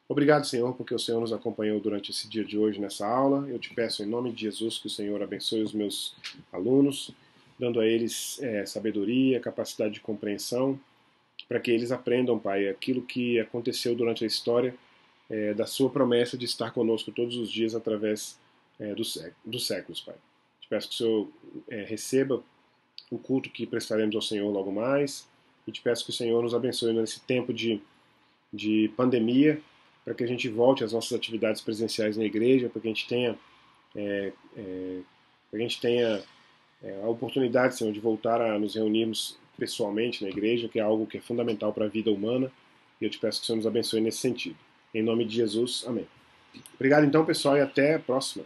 A: Obrigado, Senhor, porque o Senhor nos acompanhou durante esse dia de hoje nessa aula. Eu te peço, em nome de Jesus, que o Senhor abençoe os meus alunos, dando a eles sabedoria, capacidade de compreensão, para que eles aprendam, Pai, aquilo que aconteceu durante a história da sua promessa de estar conosco todos os dias através dos séculos, Pai. Te peço que o Senhor receba o culto que prestaremos ao Senhor logo mais, e te peço que o Senhor nos abençoe nesse tempo de pandemia, para que a gente volte às nossas atividades presenciais na igreja, para que a gente tenha a oportunidade, Senhor, de voltar a nos reunirmos pessoalmente na igreja, que é algo que é fundamental para a vida humana, e eu te peço que o Senhor nos abençoe nesse sentido. Em nome de Jesus, amém. Obrigado então, pessoal, e até a próxima.